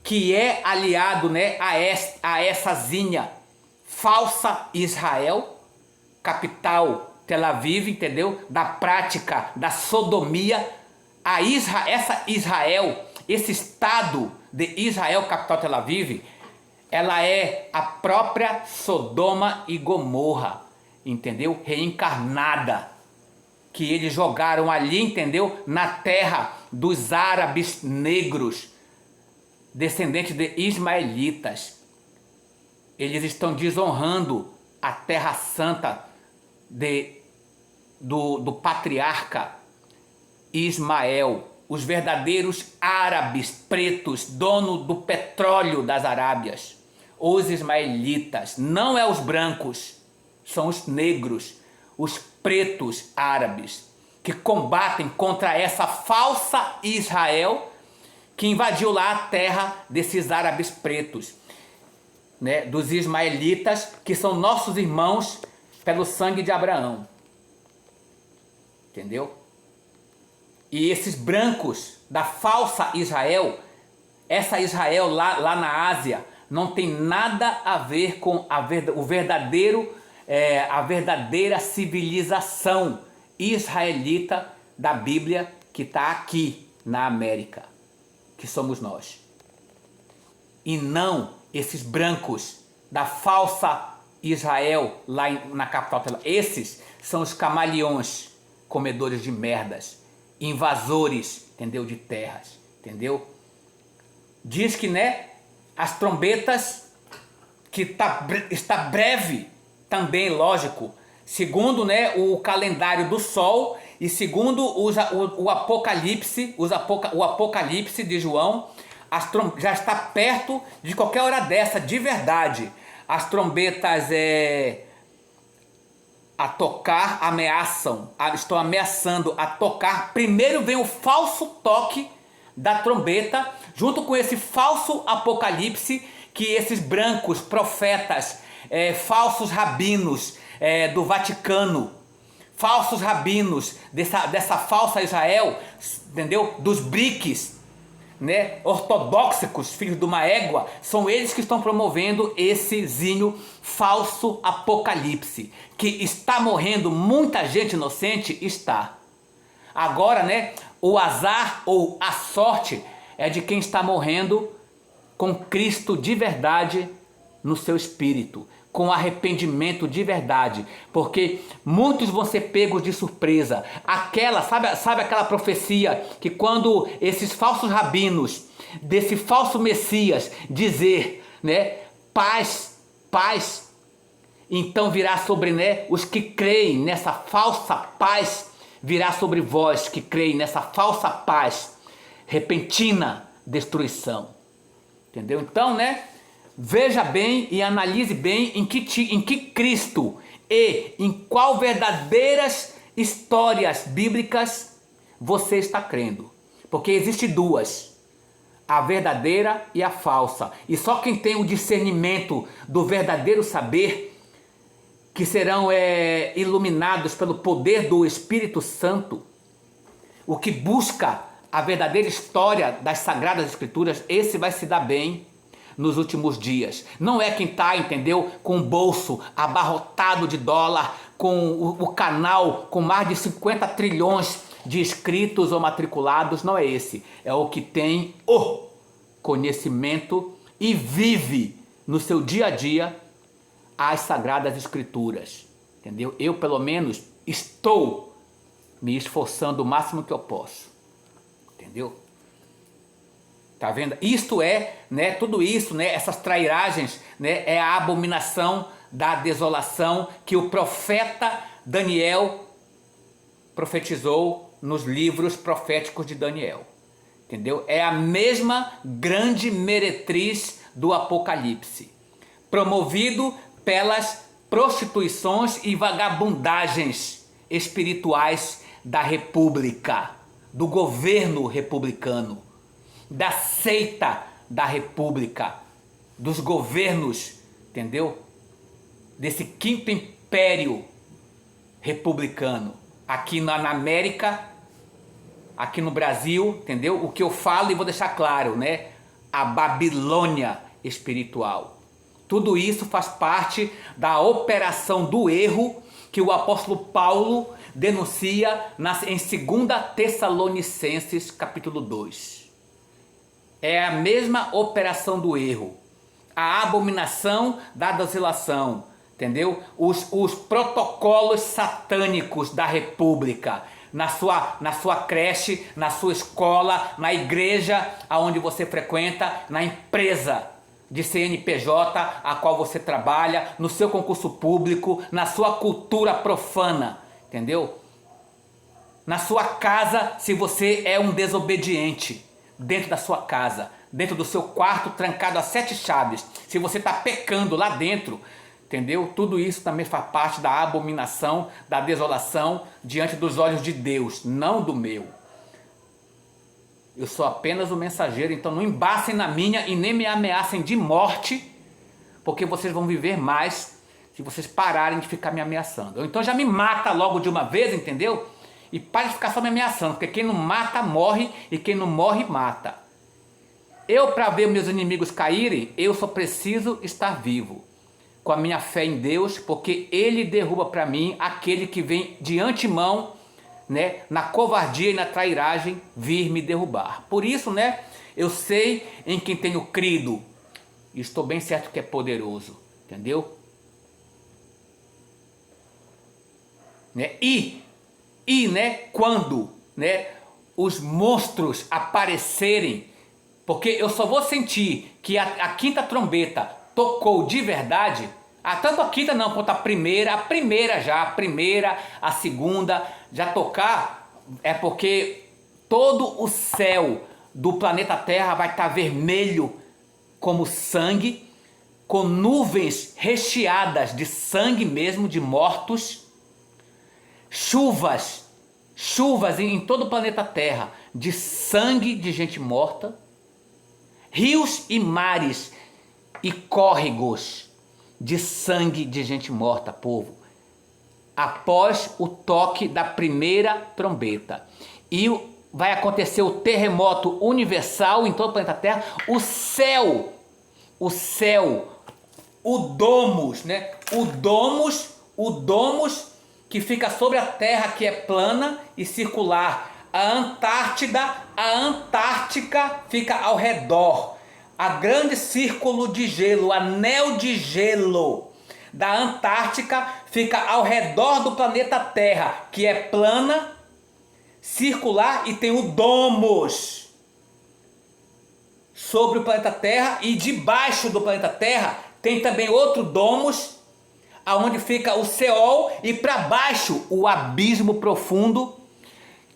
que é aliado, né, a essa zinha falsa Israel, capital Tel Aviv, entendeu? Da prática da sodomia. Essa Israel, esse Estado de Israel, capital Tel Aviv, ela é a própria Sodoma e Gomorra, entendeu? Reencarnada, que eles jogaram ali, entendeu? Na terra dos árabes negros, descendentes de ismaelitas. Eles estão desonrando a terra santa do patriarca Ismael, os verdadeiros árabes pretos, dono do petróleo das Arábias, os ismaelitas, não é os brancos, são os negros, os pretos árabes, que combatem contra essa falsa Israel que invadiu lá a terra desses árabes pretos, né, dos ismaelitas, que são nossos irmãos pelo sangue de Abraão. Entendeu? E esses brancos da falsa Israel, essa Israel lá na Ásia, não tem nada a ver com a verdadeira civilização israelita da Bíblia, que está aqui na América, que somos nós. E não esses brancos da falsa Israel lá na capital. Esses são os camaleões, comedores de merdas, invasores, entendeu, de terras, entendeu? Diz que, né, as trombetas, que está breve também, lógico, segundo, né, o calendário do sol e segundo o Apocalipse, o Apocalipse de João, já está perto de qualquer hora dessa, de verdade. As trombetas a tocar estão ameaçando a tocar. Primeiro vem o falso toque da trombeta, junto com esse falso apocalipse que esses brancos profetas, falsos rabinos do Vaticano, falsos rabinos dessa falsa Israel, entendeu? Dos BRICS, né, ortodoxos, filhos de uma égua, são eles que estão promovendo essezinho falso apocalipse, que está morrendo muita gente inocente, está. Agora, né, o azar ou a sorte é de quem está morrendo com Cristo de verdade no seu espírito, com arrependimento de verdade, porque muitos vão ser pegos de surpresa. Sabe aquela profecia que quando esses falsos rabinos, desse falso Messias, dizer, né, paz, paz, então virá sobre, né, os que creem nessa falsa paz, virá sobre vós que creem nessa falsa paz, repentina destruição. Entendeu? Então, né, veja bem e analise bem em que Cristo e em qual verdadeiras histórias bíblicas você está crendo. Porque existe duas, a verdadeira e a falsa. E só quem tem o discernimento do verdadeiro saber, que serão iluminados pelo poder do Espírito Santo, o que busca a verdadeira história das Sagradas Escrituras, esse vai se dar bem nos últimos dias. Não é quem está, entendeu, com o bolso abarrotado de dólar, com o canal com mais de 50 trilhões de inscritos ou matriculados, não é esse. É o que tem o conhecimento e vive no seu dia a dia as Sagradas Escrituras. Entendeu? Eu, pelo menos, estou me esforçando o máximo que eu posso. Entendeu? Tá vendo? Isto né, tudo isso, né, essas trairagens, né, é a abominação da desolação que o profeta Daniel profetizou nos livros proféticos de Daniel. Entendeu? É a mesma grande meretriz do Apocalipse, promovido pelas prostituições e vagabundagens espirituais da república, do governo republicano, da seita da república, dos governos, entendeu? Desse quinto império republicano, aqui na América, aqui no Brasil, entendeu? O que eu falo e vou deixar claro, né? A Babilônia espiritual. Tudo isso faz parte da operação do erro que o apóstolo Paulo denuncia em 2 Tessalonicenses capítulo 2. É a mesma operação do erro. A abominação da adulação, entendeu? Os protocolos satânicos da república, na sua creche, na sua escola, na igreja aonde você frequenta, na empresa de CNPJ a qual você trabalha, no seu concurso público, na sua cultura profana, entendeu? Na sua casa, se você é um desobediente, dentro da sua casa, dentro do seu quarto trancado a 7 chaves, se você está pecando lá dentro, entendeu? Tudo isso também faz parte da abominação, da desolação diante dos olhos de Deus, não do meu. Eu sou apenas o mensageiro, então não embacem na minha e nem me ameacem de morte, porque vocês vão viver mais se vocês pararem de ficar me ameaçando. Então já me mata logo de uma vez, entendeu? E pare de ficar só me ameaçando, porque quem não mata morre e quem não morre mata. Eu, para ver meus inimigos caírem, eu só preciso estar vivo, com a minha fé em Deus, porque Ele derruba para mim aquele que vem de antemão, né, na covardia e na trairagem vir me derrubar. Por isso, né, eu sei em quem tenho crido e estou bem certo que é poderoso, entendeu? Né? Né, quando, né, os monstros aparecerem, porque eu só vou sentir que a quinta trombeta tocou de verdade, tanto a quinta não, quanto a primeira, a segunda, já tocar, é porque todo o céu do planeta Terra vai estar vermelho como sangue, com nuvens recheadas de sangue mesmo, de mortos, chuvas em todo o planeta Terra, de sangue de gente morta, rios e mares e córregos de sangue de gente morta, povo, após o toque da primeira trombeta. E vai acontecer o terremoto universal em todo o planeta Terra, o céu, o domus, né? O domus que fica sobre a Terra, que é plana e circular. A Antártica fica ao redor. A grande círculo de gelo, o anel de gelo da Antártica fica ao redor do planeta Terra, que é plana, circular e tem o domus sobre o planeta Terra, e debaixo do planeta Terra tem também outro domus, aonde fica o Seol, e para baixo o abismo profundo,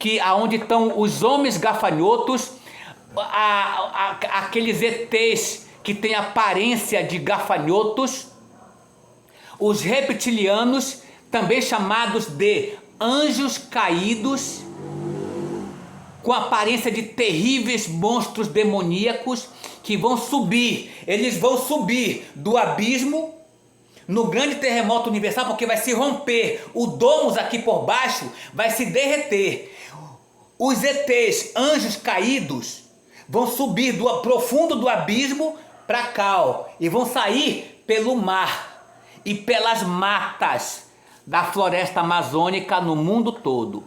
que aonde estão os homens gafanhotos, aqueles ETs que têm aparência de gafanhotos, os reptilianos, também chamados de anjos caídos, com aparência de terríveis monstros demoníacos, que vão subir, eles vão subir do abismo no grande terremoto universal, porque vai se romper o domus aqui por baixo, vai se derreter. Os ETs, anjos caídos, vão subir do profundo do abismo para cá, e vão sair pelo mar e pelas matas da floresta amazônica no mundo todo.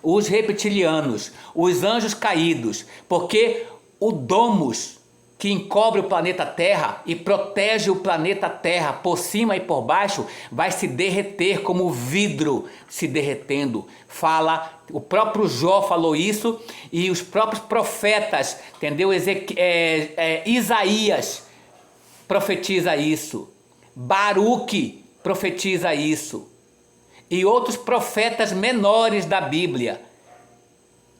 Os reptilianos, os anjos caídos, porque o domus que encobre o planeta Terra e protege o planeta Terra por cima e por baixo, vai se derreter como vidro se derretendo. Fala, o próprio Jó falou isso, e os próprios profetas, entendeu? Isaías profetiza isso, Baruque profetiza isso, e outros profetas menores da Bíblia,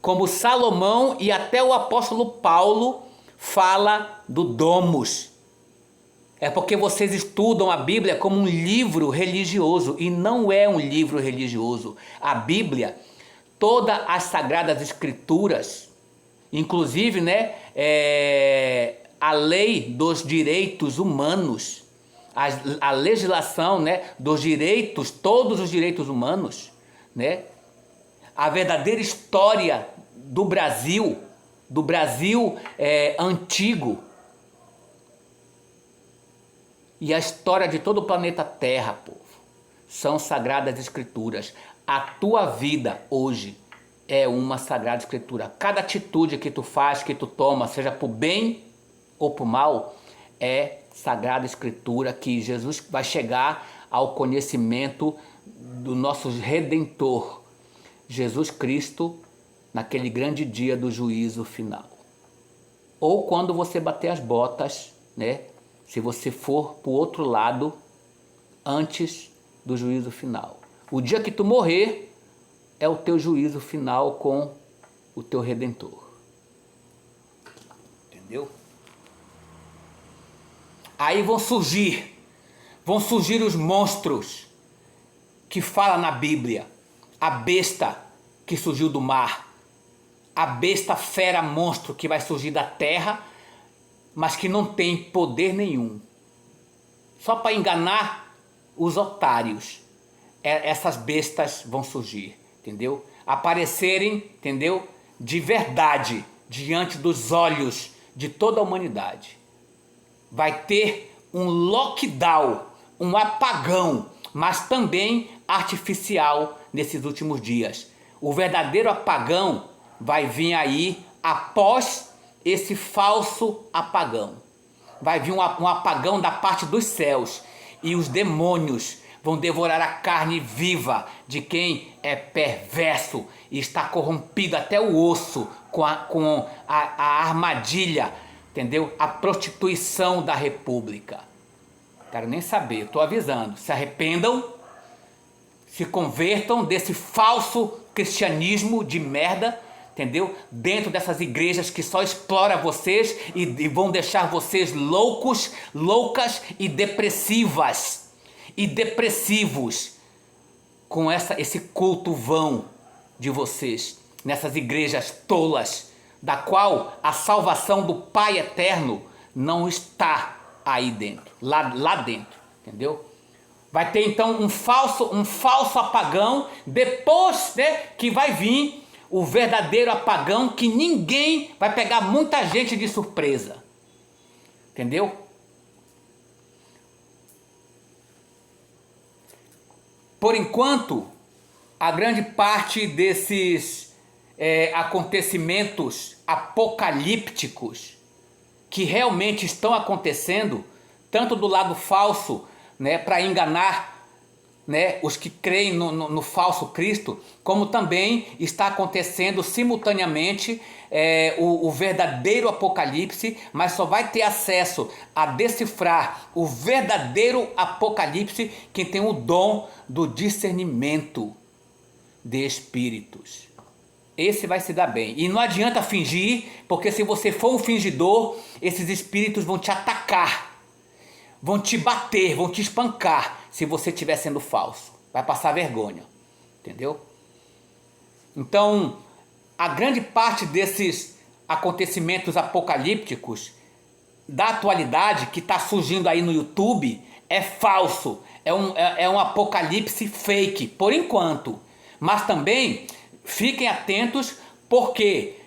como Salomão e até o apóstolo Paulo, fala do domus. É porque vocês estudam a Bíblia como um livro religioso e não é um livro religioso. A Bíblia, todas as Sagradas Escrituras, inclusive, né, a lei dos direitos humanos, a legislação, né, dos direitos, todos os direitos humanos, né, a verdadeira história do Brasil antigo, e a história de todo o planeta Terra, povo, são Sagradas Escrituras. A tua vida hoje é uma Sagrada Escritura. Cada atitude que tu faz, que tu toma, seja por bem ou por mal, é Sagrada Escritura, que Jesus vai chegar ao conhecimento do nosso Redentor, Jesus Cristo, naquele grande dia do juízo final. Ou quando você bater as botas, né? Se você for para o outro lado, antes do juízo final. O dia que tu morrer é o teu juízo final com o teu Redentor. Entendeu? Aí vão surgir os monstros que fala na Bíblia. A besta que surgiu do mar. A besta fera monstro que vai surgir da terra, mas que não tem poder nenhum. Só para enganar os otários. Essas bestas vão surgir, entendeu? Aparecerem, entendeu? De verdade, diante dos olhos de toda a humanidade. Vai ter um lockdown, um apagão, mas também artificial nesses últimos dias. O verdadeiro apagão vai vir aí após esse falso apagão. Vai vir um apagão da parte dos céus e os demônios vão devorar a carne viva de quem é perverso e está corrompido até o osso com a armadilha, entendeu? A prostituição da república. Quero nem saber, estou avisando. Se arrependam, se convertam desse falso cristianismo de merda, entendeu? Dentro dessas igrejas que só exploram vocês e vão deixar vocês loucos, loucas e depressivas e depressivos com esse culto vão de vocês nessas igrejas tolas, da qual a salvação do Pai Eterno não está aí dentro, lá dentro, entendeu? Vai ter então um falso apagão, depois, né, que vai vir o verdadeiro apagão, que ninguém vai pegar muita gente de surpresa. Entendeu? Por enquanto, a grande parte desses acontecimentos apocalípticos que realmente estão acontecendo, tanto do lado falso, né, para enganar, né, os que creem no falso Cristo, como também está acontecendo simultaneamente o verdadeiro Apocalipse, mas só vai ter acesso a decifrar o verdadeiro Apocalipse quem tem o dom do discernimento de espíritos. Esse vai se dar bem. E não adianta fingir, porque se você for um fingidor, esses espíritos vão te atacar, vão te bater, vão te espancar, se você estiver sendo falso. Vai passar vergonha, entendeu? Então, a grande parte desses acontecimentos apocalípticos da atualidade que está surgindo aí no YouTube é falso. É um apocalipse fake, por enquanto. Mas também fiquem atentos, porque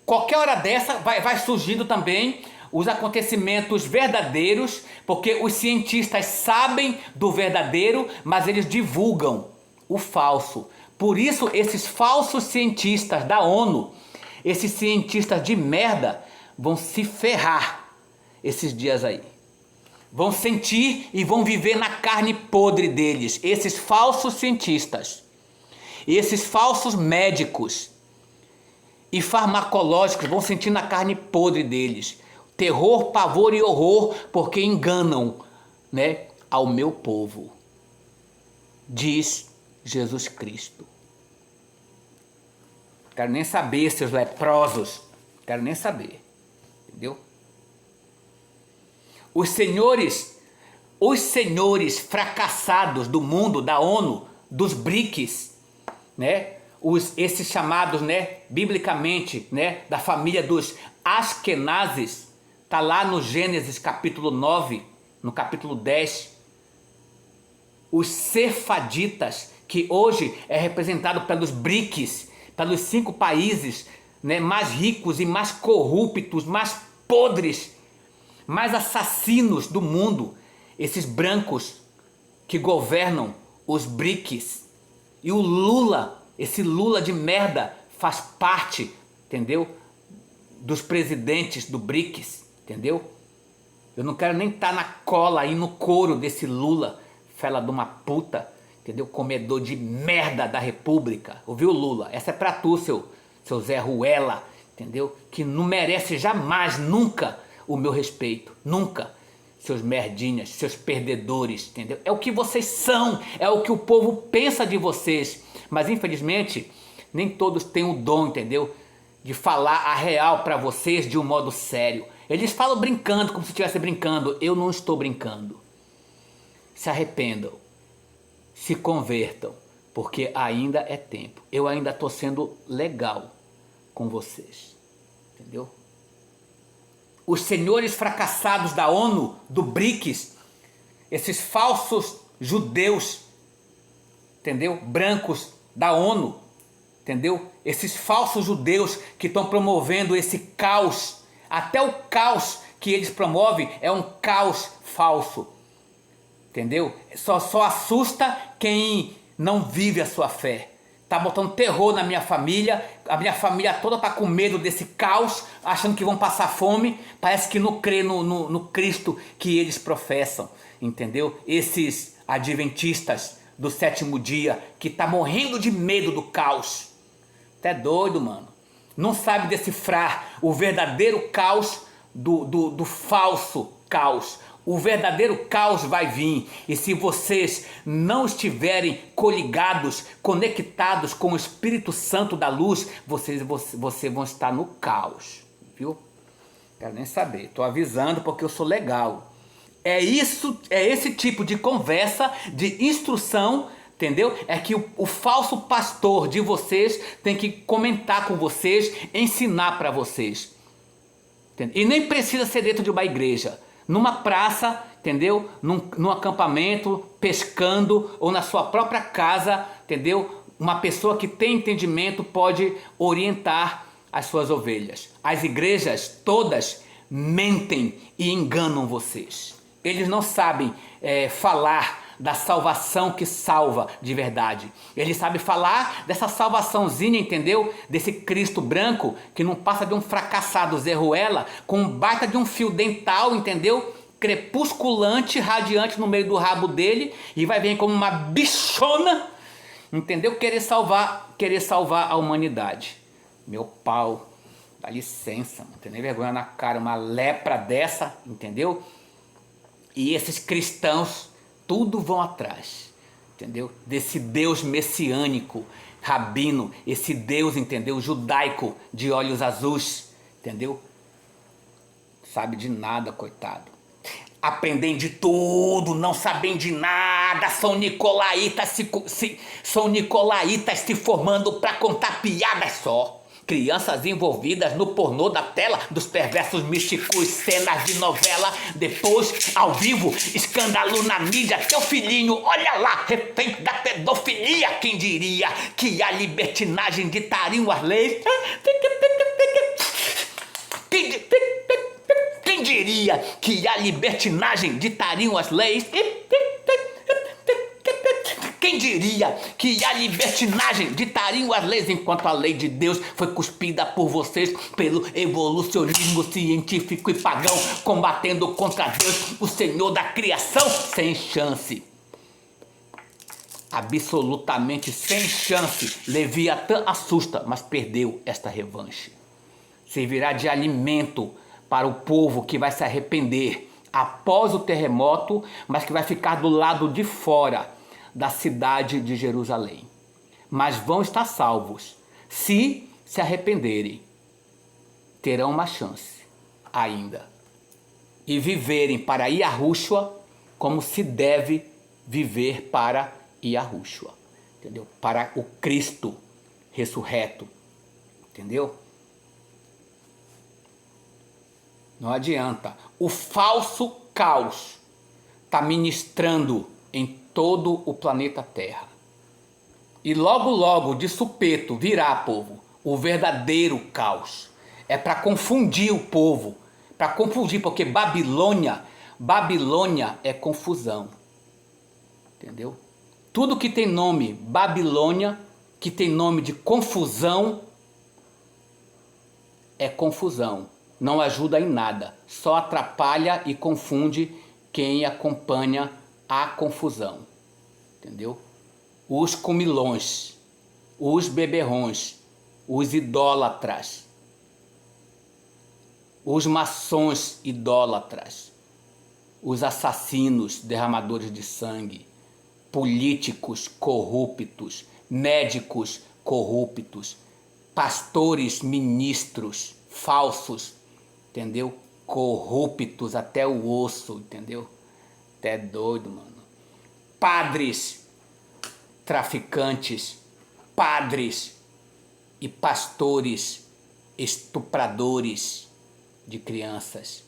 qualquer hora dessa vai surgindo também os acontecimentos verdadeiros, porque os cientistas sabem do verdadeiro, mas eles divulgam o falso. Por isso, esses falsos cientistas da ONU, esses cientistas de merda, vão se ferrar esses dias aí. Vão sentir e vão viver na carne podre deles, esses falsos cientistas, esses falsos médicos e farmacológicos vão sentir na carne podre deles terror, pavor e horror, porque enganam, né, ao meu povo, diz Jesus Cristo. Quero nem saber, seus leprosos, quero nem saber, entendeu? os senhores fracassados do mundo, da ONU, dos BRICS, né? Esses chamados, né, biblicamente, né, da família dos Askenazes, está lá no Gênesis capítulo 9, no capítulo 10. Os Sefaditas, que hoje é representado pelos BRICS, pelos 5 países, né, mais ricos e mais corruptos, mais podres, mais assassinos do mundo, esses brancos que governam os BRICS. E o Lula, esse Lula de merda, faz parte, entendeu? Dos presidentes do BRICS, entendeu? Eu não quero nem estar na cola aí no couro desse Lula, fela de uma puta, entendeu? Comedor de merda da República. Ouviu, Lula? Essa é pra tu, seu Zé Ruela, entendeu? Que não merece jamais, nunca, o meu respeito. Nunca. Seus merdinhas, seus perdedores, entendeu? É o que vocês são, é o que o povo pensa de vocês. Mas, infelizmente, nem todos têm o dom, entendeu? De falar a real pra vocês de um modo sério. Eles falam brincando, como se estivesse brincando. Eu não estou brincando. Se arrependam. Se convertam. Porque ainda é tempo. Eu ainda estou sendo legal com vocês. Entendeu? Os senhores fracassados da ONU, do BRICS, esses falsos judeus, entendeu? Brancos da ONU, entendeu? Esses falsos judeus que estão promovendo esse caos. Até o caos que eles promovem é um caos falso, entendeu? Só assusta quem não vive a sua fé. Tá botando terror na minha família, a minha família toda tá com medo desse caos, achando que vão passar fome, parece que não crê no Cristo que eles professam, entendeu? Esses adventistas do 7º dia, que tá morrendo de medo do caos. Tá doido, mano. Não sabe decifrar o verdadeiro caos do falso caos. O verdadeiro caos vai vir, e se vocês não estiverem coligados, conectados com o Espírito Santo da luz, vocês vão estar no caos, viu? Quero nem saber, estou avisando porque eu sou legal. É esse tipo de conversa, de instrução, entendeu? É que o falso pastor de vocês tem que comentar com vocês, ensinar para vocês. Entendeu? E nem precisa ser dentro de uma igreja. Numa praça, entendeu? Num acampamento, pescando, ou na sua própria casa, entendeu? Uma pessoa que tem entendimento pode orientar as suas ovelhas. As igrejas todas mentem e enganam vocês. Eles não sabem falar da salvação que salva de verdade. Eles sabem falar dessa salvaçãozinha, entendeu? Desse Cristo branco que não passa de um fracassado Zé Ruela com um baita de um fio dental, entendeu? Crepusculante, radiante no meio do rabo dele, e vai vir como uma bichona, entendeu? Querer salvar a humanidade. Meu pau, dá licença, não tem nem vergonha na cara, uma lepra dessa, entendeu? E esses cristãos tudo vão atrás, entendeu? Desse Deus messiânico, rabino, esse Deus, entendeu? Judaico de olhos azuis, entendeu? Sabe de nada, coitado. Aprendem de tudo, não sabem de nada, são nicolaítas se formando para contar piadas só. Crianças envolvidas no pornô da tela dos perversos místicos, cenas de novela, depois, ao vivo, escândalo na mídia. Teu filhinho, olha lá, refém da pedofilia. Quem diria que a libertinagem ditariam as leis? Quem diria que a libertinagem ditariam as leis? Quem diria que a libertinagem ditariam as leis, enquanto a lei de Deus foi cuspida por vocês pelo evolucionismo científico e pagão, combatendo contra Deus, o Senhor da criação, sem chance. Absolutamente sem chance. Leviatã assusta, mas perdeu esta revanche. Servirá de alimento para o povo que vai se arrepender após o terremoto, mas que vai ficar do lado de fora da cidade de Jerusalém. Mas vão estar salvos. Se arrependerem, terão uma chance ainda. e viverem para Yahushua como se deve viver para Yahushua, entendeu? Para o Cristo ressurreto, entendeu? Não adianta. O falso caos está ministrando em todo o planeta Terra. E logo, logo, de supetro, virá, povo, o verdadeiro caos. É para confundir o povo. Para confundir, porque Babilônia é confusão. Entendeu? Tudo que tem nome Babilônia, que tem nome de confusão, é confusão. Não ajuda em nada. Só atrapalha e confunde quem acompanha a confusão. Entendeu? Os comilões, os beberrões, os idólatras, os maçons idólatras, os assassinos derramadores de sangue, políticos corruptos, médicos corruptos, pastores, ministros falsos, entendeu? Corruptos até o osso, entendeu? Até doido, mano. Padres traficantes, padres e pastores estupradores de crianças,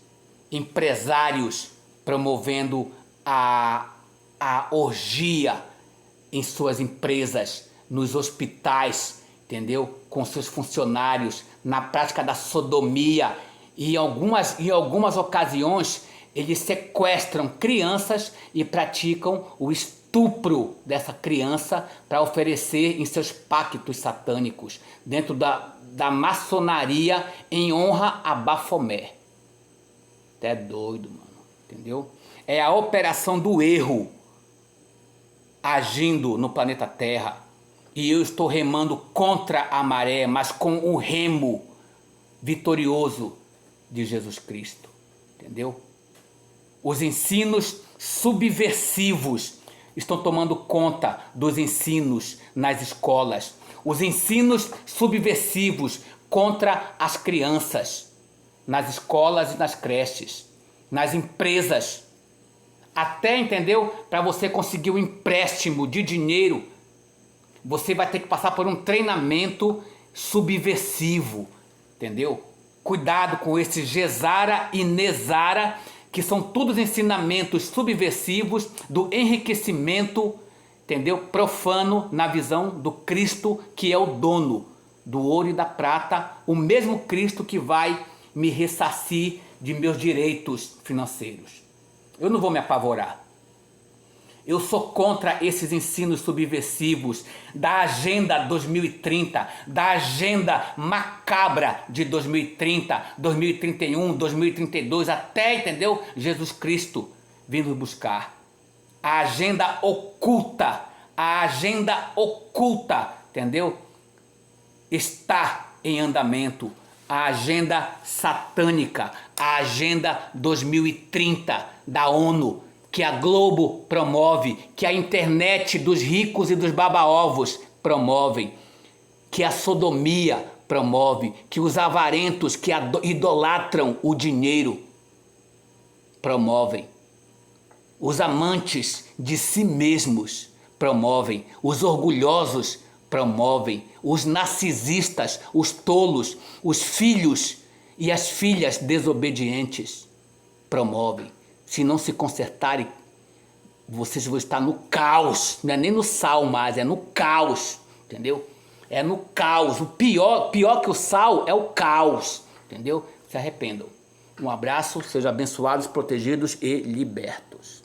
empresários promovendo a orgia em suas empresas, nos hospitais, entendeu? Com seus funcionários, na prática da sodomia, e em algumas ocasiões eles sequestram crianças e praticam o estupro dessa criança para oferecer em seus pactos satânicos, dentro da maçonaria, em honra a Bafomé. Até doido, mano, entendeu? É a operação do erro agindo no planeta Terra. E eu estou remando contra a maré, mas com o remo vitorioso de Jesus Cristo. Entendeu? Os ensinos subversivos estão tomando conta dos ensinos nas escolas. Os ensinos subversivos contra as crianças, nas escolas e nas creches, nas empresas. Até, entendeu? Para você conseguir um empréstimo de dinheiro, você vai ter que passar por um treinamento subversivo, entendeu? Cuidado com esse Gesara e Nezara, que são todos ensinamentos subversivos do enriquecimento, entendeu? Profano na visão do Cristo, que é o dono do ouro e da prata, o mesmo Cristo que vai me ressarcir de meus direitos financeiros. Eu não vou me apavorar. Eu sou contra esses ensinos subversivos da Agenda 2030, da agenda macabra de 2030, 2031, 2032, até, entendeu? Jesus Cristo vindo buscar. A agenda oculta, entendeu? Está em andamento. A agenda satânica, a agenda 2030 da ONU, que a Globo promove, que a internet dos ricos e dos baba-ovos promovem, que a sodomia promove, que os avarentos que idolatram o dinheiro promovem, os amantes de si mesmos promovem, os orgulhosos promovem, os narcisistas, os tolos, os filhos e as filhas desobedientes promovem. Se não se consertarem, vocês vão estar no caos. Não é nem no sal mais, é no caos, entendeu? É no caos. O pior que o sal é o caos, entendeu? Se arrependam. Um abraço, sejam abençoados, protegidos e libertos.